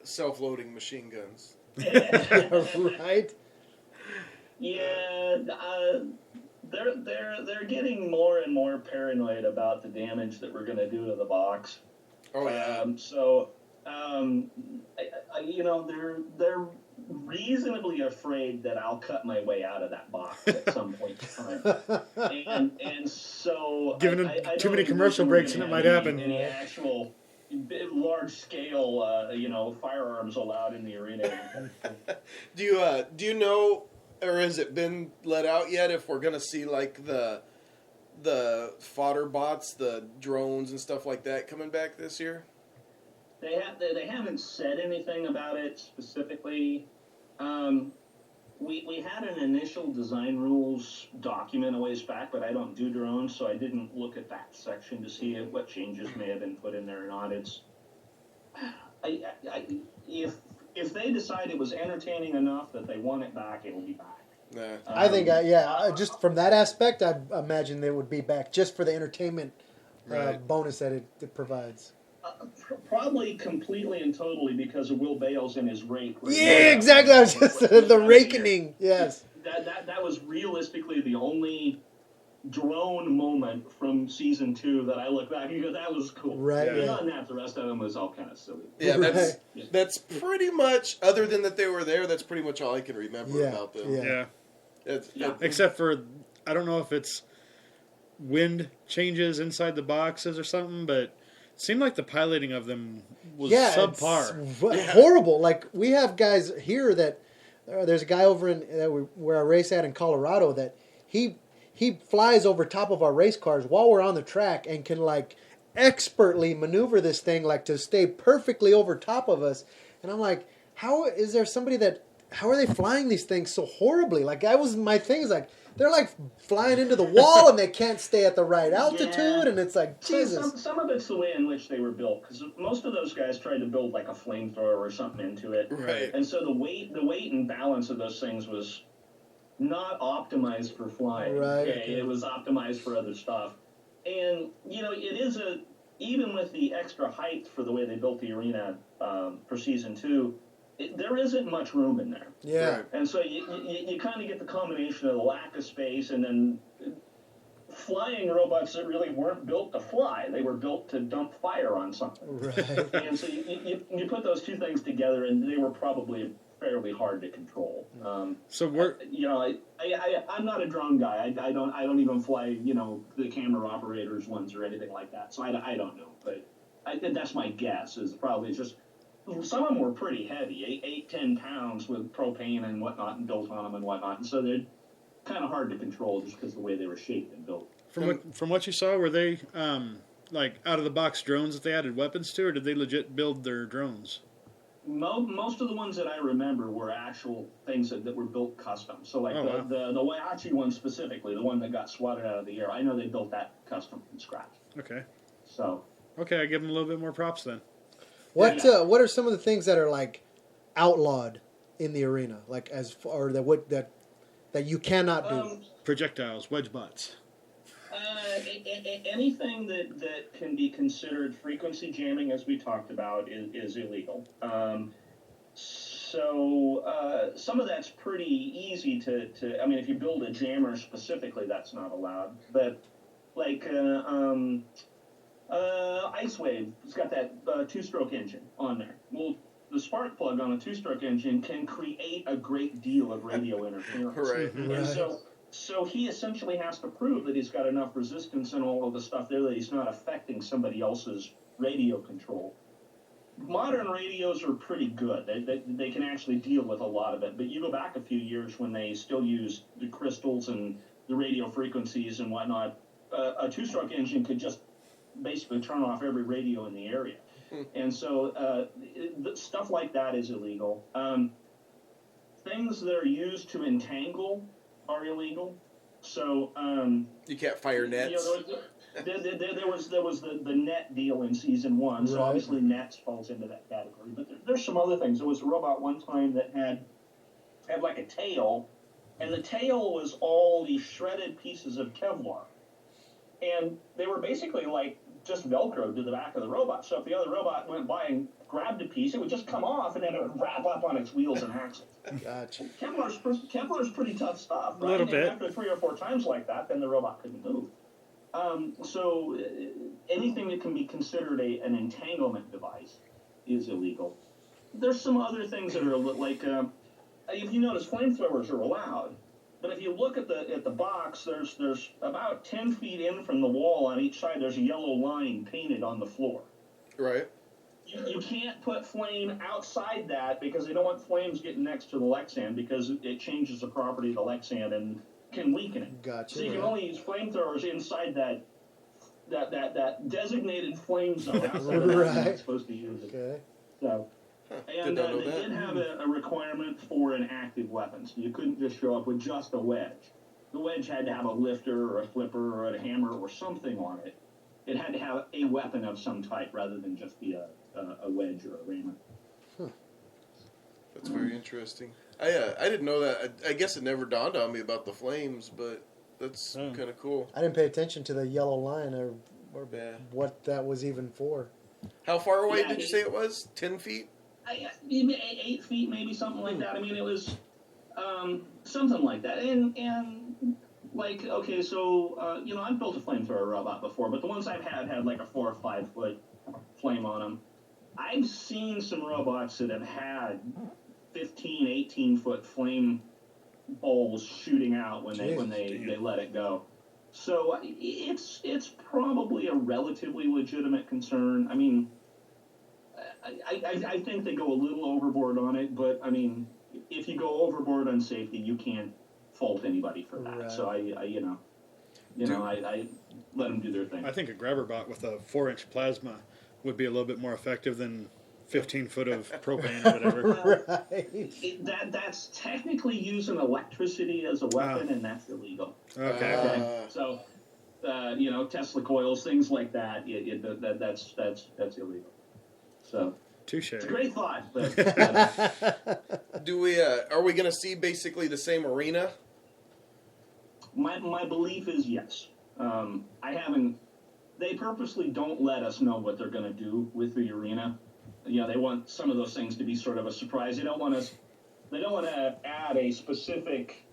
self-loading machine guns? Right. Yeah, they're getting more and more paranoid about the damage that we're going to do to the box. Oh yeah. They're reasonably afraid that I'll cut my way out of that box at some point in time. And so giving them too many commercial breaks and it might happen. Any actual large scale firearms allowed in the arena. Do you know, or has it been let out yet, if we're gonna see like the fodder bots, the drones and stuff like that coming back this year? They haven't said anything about it specifically. We had an initial design rules document a ways back, but I don't do drones, so I didn't look at that section to see what changes may have been put in there or not. If they decide it was entertaining enough that they want it back, it'll be back. Nah. I think, just from that aspect, I imagine they would be back just for the entertainment bonus that it provides. Probably completely and totally because of Will Bales and his rake. Yeah, exactly. I was just the rakening. Yes. That was realistically the only drone moment from season 2 that I look back and go, that was cool. Right. Yeah. Other than that, the rest of them was all kind of silly. Yeah, that's pretty much, other than that they were there, that's pretty much all I can remember about them. Yeah. Except for, I don't know if it's wind changes inside the boxes or something, but it seemed like the piloting of them was subpar. It's horrible. Like, we have guys here that, there's a guy over in where I race at in Colorado that he flies over top of our race cars while we're on the track and can like expertly maneuver this thing like to stay perfectly over top of us. And I'm like, how are they flying these things so horribly? Like, that was my thing, is like, they're like flying into the wall and they can't stay at the right altitude, and it's like, Jesus. Some of it's the way in which they were built, because most of those guys tried to build like a flamethrower or something into it. Right. And so the weight and balance of those things was not optimized for flying. Right. Okay? It was optimized for other stuff. And, it is even with the extra height for the way they built the arena for season 2, there isn't much room in there. Yeah. Right. And so you kind of get the combination of the lack of space and then flying robots that really weren't built to fly. They were built to dump fire on something. Right. And so you put those two things together, and they were probably fairly hard to control. So we're, I'm not a drone guy. I don't even fly, the camera operators ones or anything like that. So I don't know, but I think that's my guess. Is probably just some of them were pretty heavy, 8-10 pounds with propane and whatnot, and built on them and whatnot, and so they're kind of hard to control just because of the way they were shaped and built. From what you saw, were they like out of the box drones that they added weapons to, or did they legit build their drones? Most of the ones that I remember were actual things that were built custom. So like the Waiachi one specifically, the one that got swatted out of the air, I know they built that custom from scratch. Okay. So. Okay, I give them a little bit more props then. What are some of the things that are like outlawed in the arena, like that you cannot do? Projectiles, wedge butts. Anything that can be considered frequency jamming, as we talked about, is illegal. So some of that's pretty easy to. I mean, if you build a jammer specifically, that's not allowed. But like Ice Wave, it's got that two-stroke engine on there. Well, the spark plug on a two-stroke engine can create a great deal of radio interference. Right. And so he essentially has to prove that he's got enough resistance and all of the stuff there that he's not affecting somebody else's radio control. Modern radios are pretty good. They can actually deal with a lot of it. But you go back a few years when they still use the crystals and the radio frequencies and whatnot, a two-stroke engine could just basically turn off every radio in the area. And so stuff like that is illegal. Things that are used to entangle are illegal. So You can't fire nets. there was the net deal in season 1, so Right. obviously nets falls into that category. But there's some other things. There was a robot one time that had like a tail, and the tail was all these shredded pieces of Kevlar, and they were basically like just Velcro to the back of the robot. So if the other robot went by and grabbed a piece, it would just come off, and then it would wrap up on its wheels and axles. Gotcha. Kevlar's pretty tough stuff, right? A little bit. And after 3 or 4 times like that, then the robot couldn't move. So anything that can be considered an entanglement device is illegal. There's some other things that are like, if you notice, flamethrowers are allowed. But if you look at the box, there's about 10 feet in from the wall on each side, there's a yellow line painted on the floor. Right. You can't put flame outside that because they don't want flames getting next to the Lexan because it changes the property of the Lexan and can weaken it. Gotcha. So you can only use flamethrowers inside that designated flame zone. Outside of that, you're not Right. supposed to use it. Okay. So, and Did not know they that. did have a requirement for an active weapon. So you couldn't just show up with just a wedge. The wedge had to have a lifter or a flipper or a hammer or something on it. It had to have a weapon of some type rather than just be a wedge or a rammer. That's very interesting. I didn't know that. I guess it never dawned on me about the flames, but that's kind of cool. I didn't pay attention to the yellow line or Yeah. what that was even for. How far away Yeah, did you say it was? 10 feet? 8 feet, maybe something like that. I mean, it was something like that. And like, okay, so I've built a flamethrower robot before, but the ones I've had like a 4 or 5 foot flame on them. I've seen some robots that have had 15, 18 foot flame balls shooting out when they let it go. So it's probably a relatively legitimate concern. I mean, I think they go a little overboard on it, but I mean, if you go overboard on safety, you can't fault anybody for that. Right. So I let them do their thing. I think a grabber bot with a 4-inch plasma would be a little bit more effective than 15 foot of propane or whatever. Right. That's technically using electricity as a weapon, and that's illegal. Okay. Okay, so Tesla coils, things like that. That's illegal. So Touche. it's a great thought, but Do we? Are we going to see basically the same arena? my belief is yes. I haven't. They purposely don't let us know what they're going to do with the arena. They want some of those things to be sort of a surprise. They don't want to add a specific,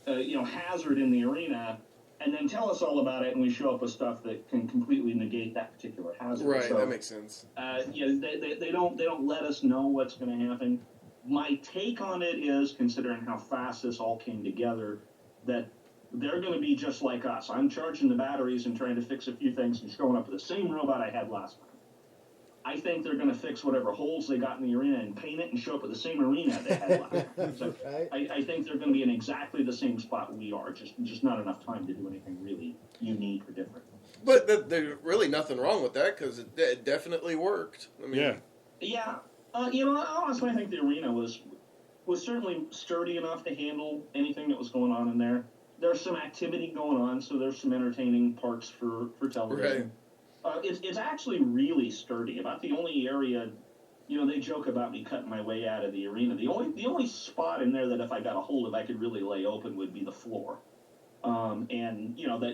hazard in the arena, and then tell us all about it, and we show up with stuff that can completely negate that particular hazard. Right, So, that makes sense. they don't let us know what's going to happen. My take on it is, considering how fast this all came together, that they're going to be just like us. I'm charging the batteries and trying to fix a few things and showing up with the same robot I had last time. I think they're going to fix whatever holes they got in the arena and paint it and show up with the same arena they had last time. So Right. I think they're going to be in exactly the same spot we are, just not enough time to do anything really unique or different. But there's really nothing wrong with that because it definitely worked. I mean, Yeah. Yeah, honestly, I think the arena was certainly sturdy enough to handle anything that was going on in there. There's some activity going on, so there's some entertaining parts for television. Right. It's actually really sturdy. About the only area, they joke about me cutting my way out of the arena. The only spot in there that if I got a hold of, I could really lay open would be the floor. That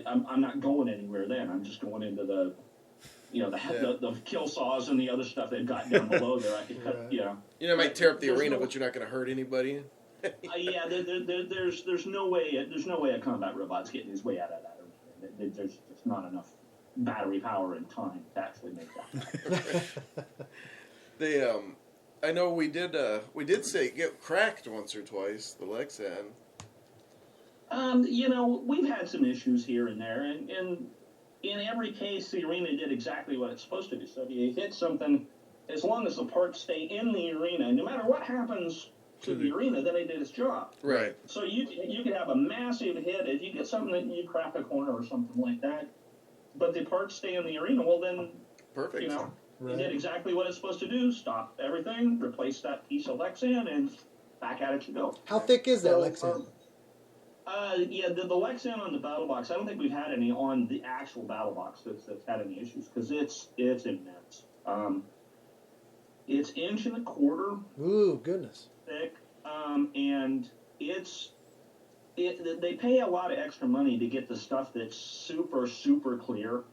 I'm not going anywhere then. I'm just going into the kill saws and the other stuff they've got down below there. I could cut, Right. You might tear up the There's arena, no- but you're not going to hurt anybody. There's no way a combat robot's getting his way out of that arena. There's just not enough battery power and time to actually make that. I know we did say get cracked once or twice, the Lexan. We've had some issues here and there, and in every case, the arena did exactly what it's supposed to do. So if you hit something, as long as the parts stay in the arena, no matter what happens to the arena, then it did its job. Right. So you could have a massive hit if you get something that you crack a corner or something like that, but the parts stay in the arena. Well, then Perfect. it did exactly what it's supposed to do. Stop everything, replace that piece of Lexan, and back at it you go. How thick is that So, Lexan? Yeah, the Lexan on the Battlebots, I don't think we've had any on the actual Battlebots that's had any issues because it's immense. It's inch and a quarter Ooh, goodness. thick, and they pay a lot of extra money to get the stuff that's super super clear.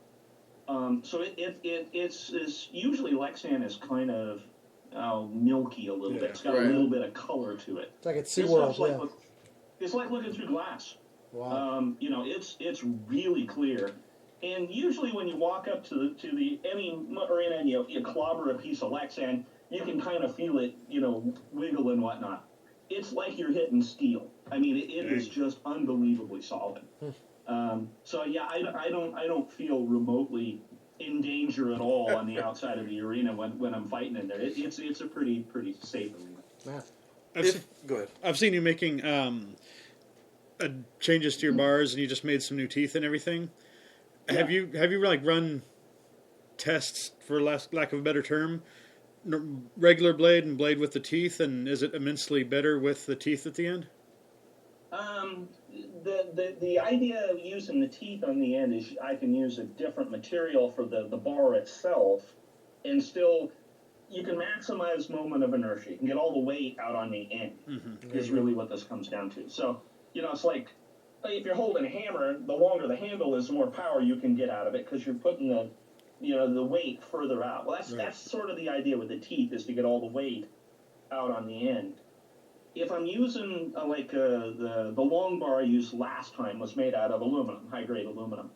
So it's usually Lexan is kind of milky a little bit. It's got a Right. little bit of color to it. It's like at This SeaWorld, stuff's like yeah. it's like looking through glass. Wow. It's really clear. And usually when you walk up to the any arena and you clobber a piece of Lexan, you can kind of feel it, wiggle and whatnot. It's like you're hitting steel. I mean, it is just unbelievably solid. So yeah, I don't feel remotely in danger at all on the outside of the arena when I'm fighting in there. It's a pretty safe arena. Man. Go ahead. I've seen you making changes to your bars, and you just made some new teeth and everything. Yeah. Have you like run tests, for lack of a better term, regular blade and blade with the teeth, and is it immensely better with the teeth at the end? The idea of using the teeth on the end is I can use a different material for the bar itself, and still you can maximize moment of inertia. You can get all the weight out on the end. Is really what this comes down to. So it's like if you're holding a hammer, the longer the handle is, the more power you can get out of it because you're putting the weight further out. Well, that's sort of the idea with the teeth, is to get all the weight out on the end. If I'm using the long bar I used last time was made out of aluminum, high grade aluminum,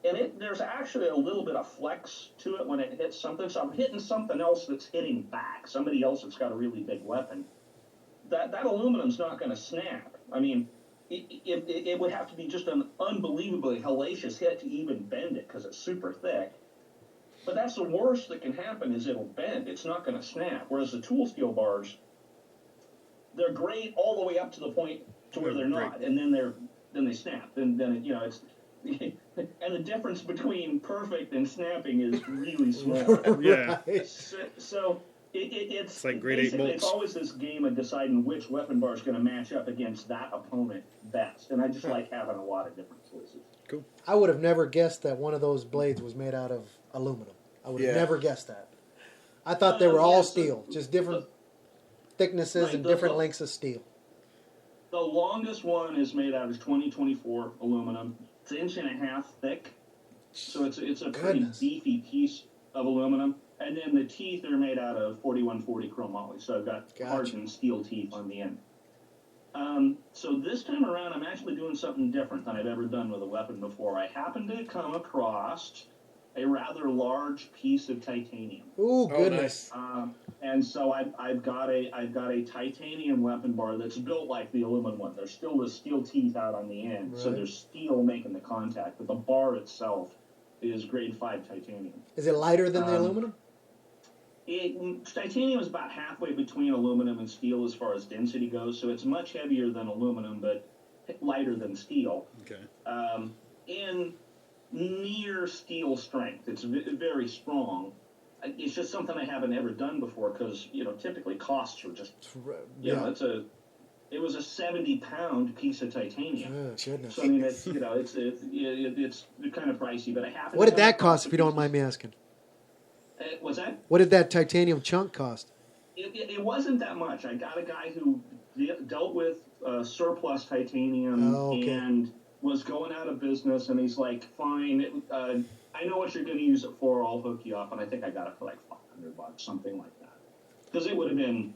and there's actually a little bit of flex to it when it hits something. So I'm hitting something else that's hitting back. Somebody else that's got a really big weapon. That aluminum's not going to snap. I mean, it would have to be just an unbelievably hellacious hit to even bend it because it's super thick. But that's the worst that can happen, is it'll bend. It's not going to snap. Whereas the tool steel bars, they're great all the way up to the point to where they're not, and then they snap. Then it's and the difference between perfect and snapping is really small. Yeah. So it's like grade 8 basically, bolts. it's always this game of deciding which weapon bar is going to match up against that opponent best, and I just like having a lot of different choices. Cool. I would have never guessed that one of those blades was made out of aluminum. I would have Yeah. never guessed that. I thought they were all so steel, just different thicknesses and the- different the- lengths of steel. The longest one is made out of 2024 aluminum. It's an inch and a half thick, so it's a pretty Goodness. beefy piece of aluminum. And then the teeth are made out of 4140 chromoly, so I've got Gotcha. hardened steel teeth on the end. So this time around, I'm actually doing something different than I've ever done with a weapon before. I happened to come across a rather large piece of titanium. Ooh, Oh, goodness. And so I've got a titanium weapon bar that's built like the aluminum one. There's still the steel teeth out on the end, so Right. there's steel making the contact, but the bar itself is grade 5 titanium. Is it lighter than the aluminum? Titanium is about halfway between aluminum and steel as far as density goes, so it's much heavier than aluminum, but lighter than steel. Okay. And near steel strength. It's very strong. It's just something I haven't ever done before because typically costs are just it was a 70-pound piece of titanium. Oh, goodness. So I mean it's it's kind of pricey, but I happen. What to did come that across cost, if you don't mind me asking? What's that? What did that titanium chunk cost? It wasn't that much. I got a guy who dealt with surplus titanium Oh, okay. and was going out of business, and he's like, "Fine, I know what you're going to use it for. I'll hook you up." And I think I got it for like $500, something like that, because it would have been,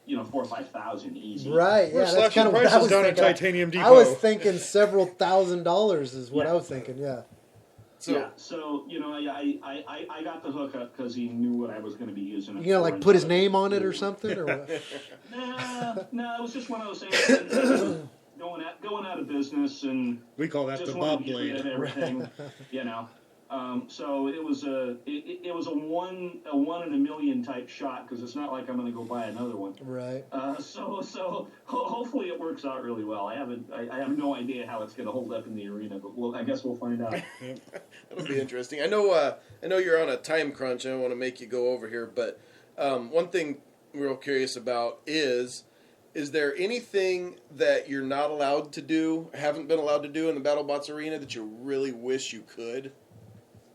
4,000 or 5,000 easy. Right, We're yeah, that's slashing kind of what I prices was down at thinking. Titanium Depot. I was thinking several $1,000s is what Yeah. I was thinking, yeah. So Yeah, so I got the hookup because he knew what I was going to be using it You gonna for, like and put his so- name on it or something? Or what? No, it was just one of those things. Going out of business, and We call that just the wanted Bob to get rid of blade. everything, So it was a one in a million type shot because it's not like I'm going to go buy another one. Right. So hopefully it works out really well. I have no idea how it's going to hold up in the arena, but I guess we'll find out. that'll be interesting. I know you're on a time crunch. I don't want to make you go over here, but one thing we're real curious about is Is there anything that you're not allowed to do, haven't been allowed to do in the BattleBots arena that you really wish you could?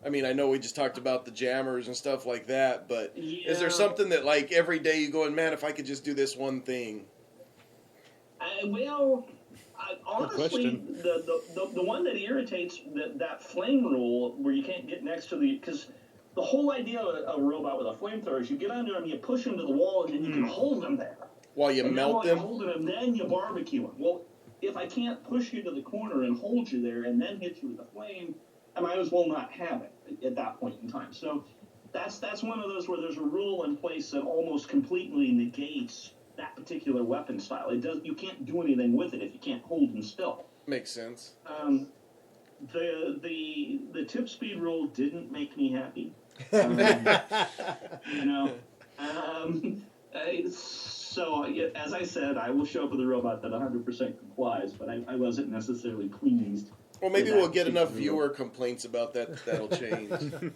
I mean, I know we just talked about the jammers and stuff like that, but is there something that, like, every day you go, and man, if I could just do this one thing? Honestly, the one that irritates that flame rule where you can't get next to because the whole idea of a robot with a flamethrower is you get under them, you push them to the wall, and then you can hold them there. While you melt them? While you're holding them, then you barbecue them. Well, if I can't push you to the corner and hold you there and then hit you with the flame, I might as well not have it at that point in time. So that's one of those where there's a rule in place that almost completely negates that particular weapon style. You can't do anything with it if you can't hold them still. Makes sense. The tip speed rule didn't make me happy. So, as I said, I will show up with a robot that 100% complies, but I wasn't necessarily pleased. Well, maybe we'll get enough viewer complaints about that that'll change. And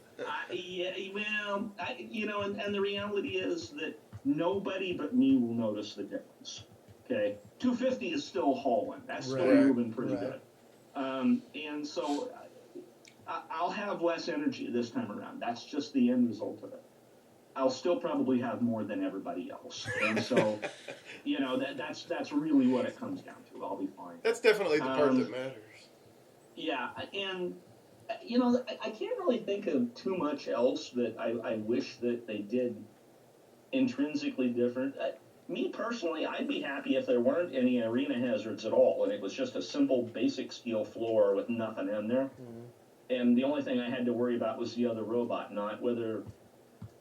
the reality is that nobody but me will notice the difference. Okay, 250 is still hauling. That's still moving pretty good. And so I'll have less energy this time around. That's just the end result of it. I'll still probably have more than everybody else. And so, that's really what it comes down to. I'll be fine. That's definitely the part that matters. Yeah, and, I can't really think of too much else that I wish that they did intrinsically different. Me personally, I'd be happy if there weren't any arena hazards at all, and it was just a simple basic steel floor with nothing in there. Mm-hmm. And the only thing I had to worry about was the other robot, not whether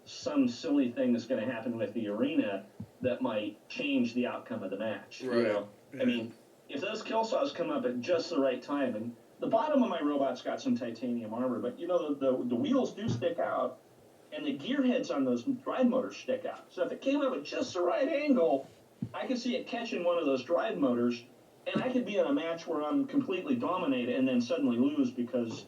some silly thing is going to happen with the arena that might change the outcome of the match. Right. I mean, if those kill saws come up at just the right time, and the bottom of my robot's got some titanium armor, but the wheels do stick out, and the gear heads on those drive motors stick out. So if it came up at just the right angle, I could see it catching one of those drive motors, and I could be in a match where I'm completely dominated and then suddenly lose because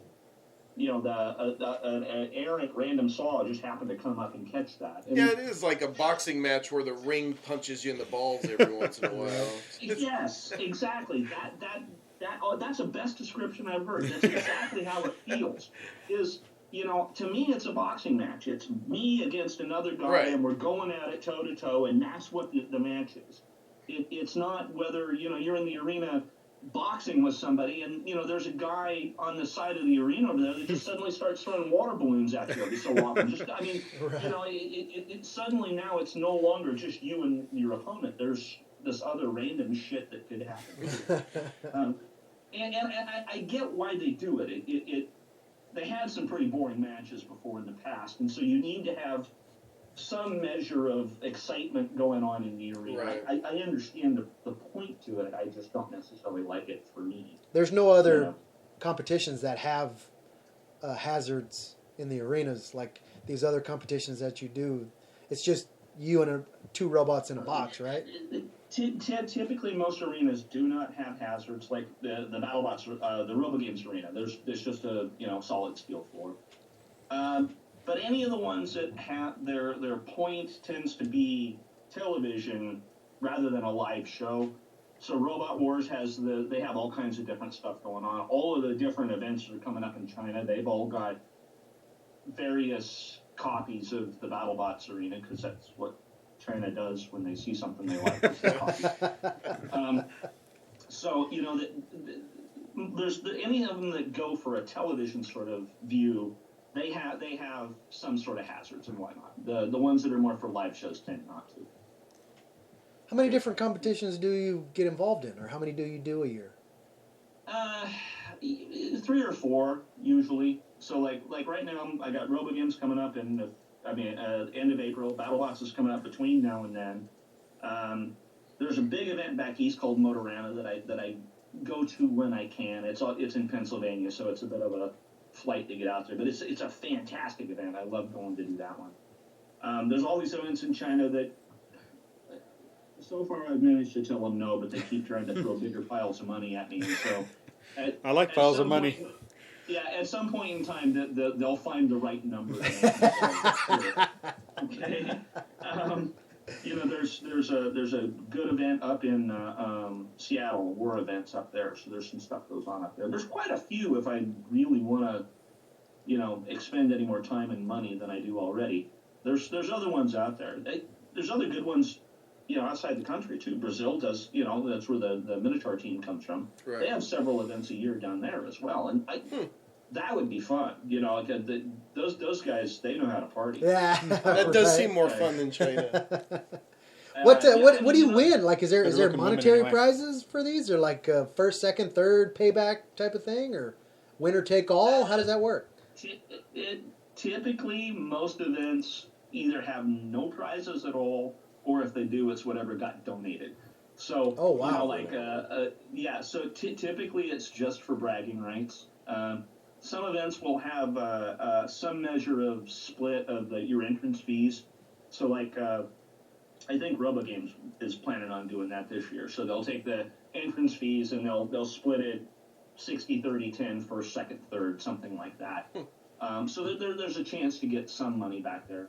an errant random saw just happened to come up and catch that. And it is like a boxing match where the ring punches you in the balls every once in a while. Yes, exactly. That's the best description I've heard. That's exactly how it feels. To me, it's a boxing match. It's me against another guy, and we're going at it toe to toe, and that's what the match is. It's not whether you're in the arena boxing with somebody, and there's a guy on the side of the arena over there that just suddenly starts throwing water balloons at you every so often. It suddenly now it's no longer just you and your opponent. There's this other random shit that could happen. And I get why they do it. They had some pretty boring matches before in the past, and so you need to have some measure of excitement going on in the arena. Right. I understand the point to it. I just don't necessarily like it for me. There's no other competitions that have hazards in the arenas like these other competitions that you do. It's just you and two robots in a box, right? Typically, most arenas do not have hazards like the BattleBots, the RoboGames arena. There's just a solid steel floor. But any of the ones that have their point tends to be television rather than a live show. So Robot Wars they have all kinds of different stuff going on. All of the different events that are coming up in China, they've all got various copies of the BattleBots arena because that's what China does when they see something they like. There's any of them that go for a television sort of view. They have some sort of hazards and whatnot. The ones that are more for live shows tend not to. How many different competitions do you get involved in, or how many do you do a year? 3 or 4 usually. So like right now, I got RoboGames coming up end of April. BattleBots is coming up between now and then. There's a big event back east called Motorama that I go to when I can. It's in Pennsylvania, so it's a bit of a flight to get out there, but it's a fantastic event. I love going to do that one. There's all these events in China that so far I've managed to tell them no, but they keep trying to throw bigger piles of money at me. And so I like piles of money. At some point in time, they'll find the right number. Okay. there's a good event up in Seattle, war events up there, so there's some stuff goes on up there. There's quite a few if I really want to, expend any more time and money than I do already. There's other ones out there. There's other good ones, outside the country too. Brazil does, that's where the Minotaur team comes from. Right. They have several events a year down there as well, and that would be fun. Those guys, they know how to party. Yeah, That does seem more fun than China. What Yeah, do you win? Like, is there Good-looking women monetary anyway. prizes for these, or like first, second, third payback type of thing, or winner take all? How does that work? Typically, most events either have no prizes at all, or if they do, it's whatever got donated. So, Oh, wow. So typically it's just for bragging rights. Some events will have some measure of split of your entrance fees. So, like, I think RoboGames is planning on doing that this year. So they'll take the entrance fees and they'll split it 60, 30, 10, first, second, third, something like that. So there's a chance to get some money back there.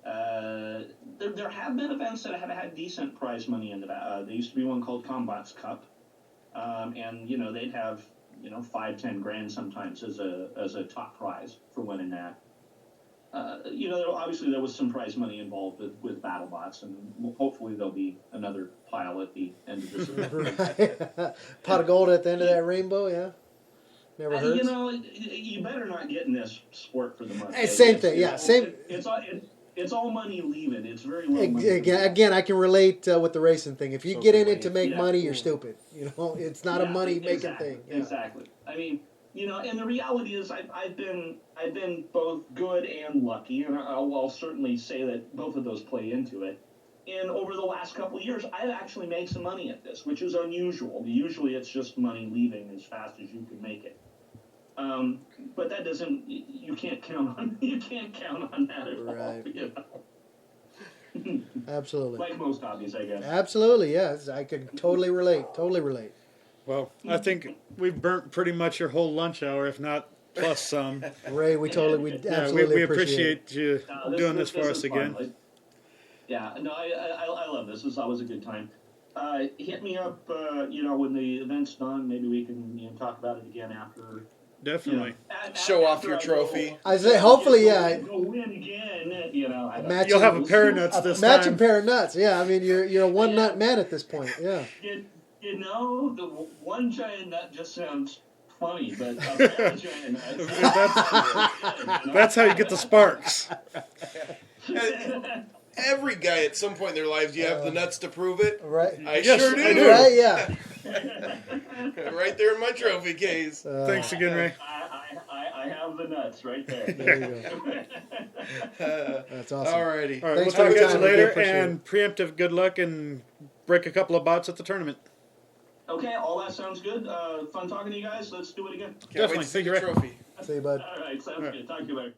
There have been events that have had decent prize money in the back. There used to be one called Combat's Cup, and they'd have 5-10 grand sometimes as a top prize for winning that. Obviously there was some prize money involved with Battlebots, and hopefully there'll be another pile at the end of this event. Right. Pot of gold at the end of that rainbow. Yeah, never hurts. You better not get in this sport for the money. Hey, same thing. Yeah, same. It's all money leaving. It's very low money. Again, I can relate with the racing thing. If you So get in can it to we. make Yeah. money, you're stupid. It's not a money making exactly, thing. Yeah. Exactly. I mean, and the reality is, I've been both good and lucky, and I'll certainly say that both of those play into it. And over the last couple of years, I've actually made some money at this, which is unusual. Usually, it's just money leaving as fast as you can make it. But that doesn't. You can't count on that at Right. all. Absolutely. Like most hobbies, I guess. Absolutely, yes. I could totally relate. Totally relate. Well, I think we've burnt pretty much your whole lunch hour, if not plus some. Ray, we Yeah, absolutely we appreciate appreciate you doing this for is us fun. again. I love this. This is always a good time. Hit me up, when the event's done. Maybe we can talk about it again after. Definitely. Show off after your I trophy. go- I say, hopefully, Go win again. I don't- Matching- You'll have a pair of nuts this matching time. pair of nuts. Yeah, I mean, you're a one nut man at this point. Yeah. The one giant nut just sounds funny, but a pair of giant nuts. That's how you get the sparks. Every guy at some point in their lives, you have the nuts to prove it. Right. I Yes, sure do. I do. Right. Yeah. Right there in my trophy case. Thanks again, Ray. I have the nuts right there. There you go. That's awesome. Alrighty. All right, Thanks we'll for talk your to time. you We do later, appreciate and preemptive good luck, and break a couple of bots at the tournament. Okay, all that sounds good. Fun talking to you guys. Let's do it again. Can't wait Definitely. to see Thank you, your Ray. trophy. See you, bud. All right, sounds All right. good. Talk to you later.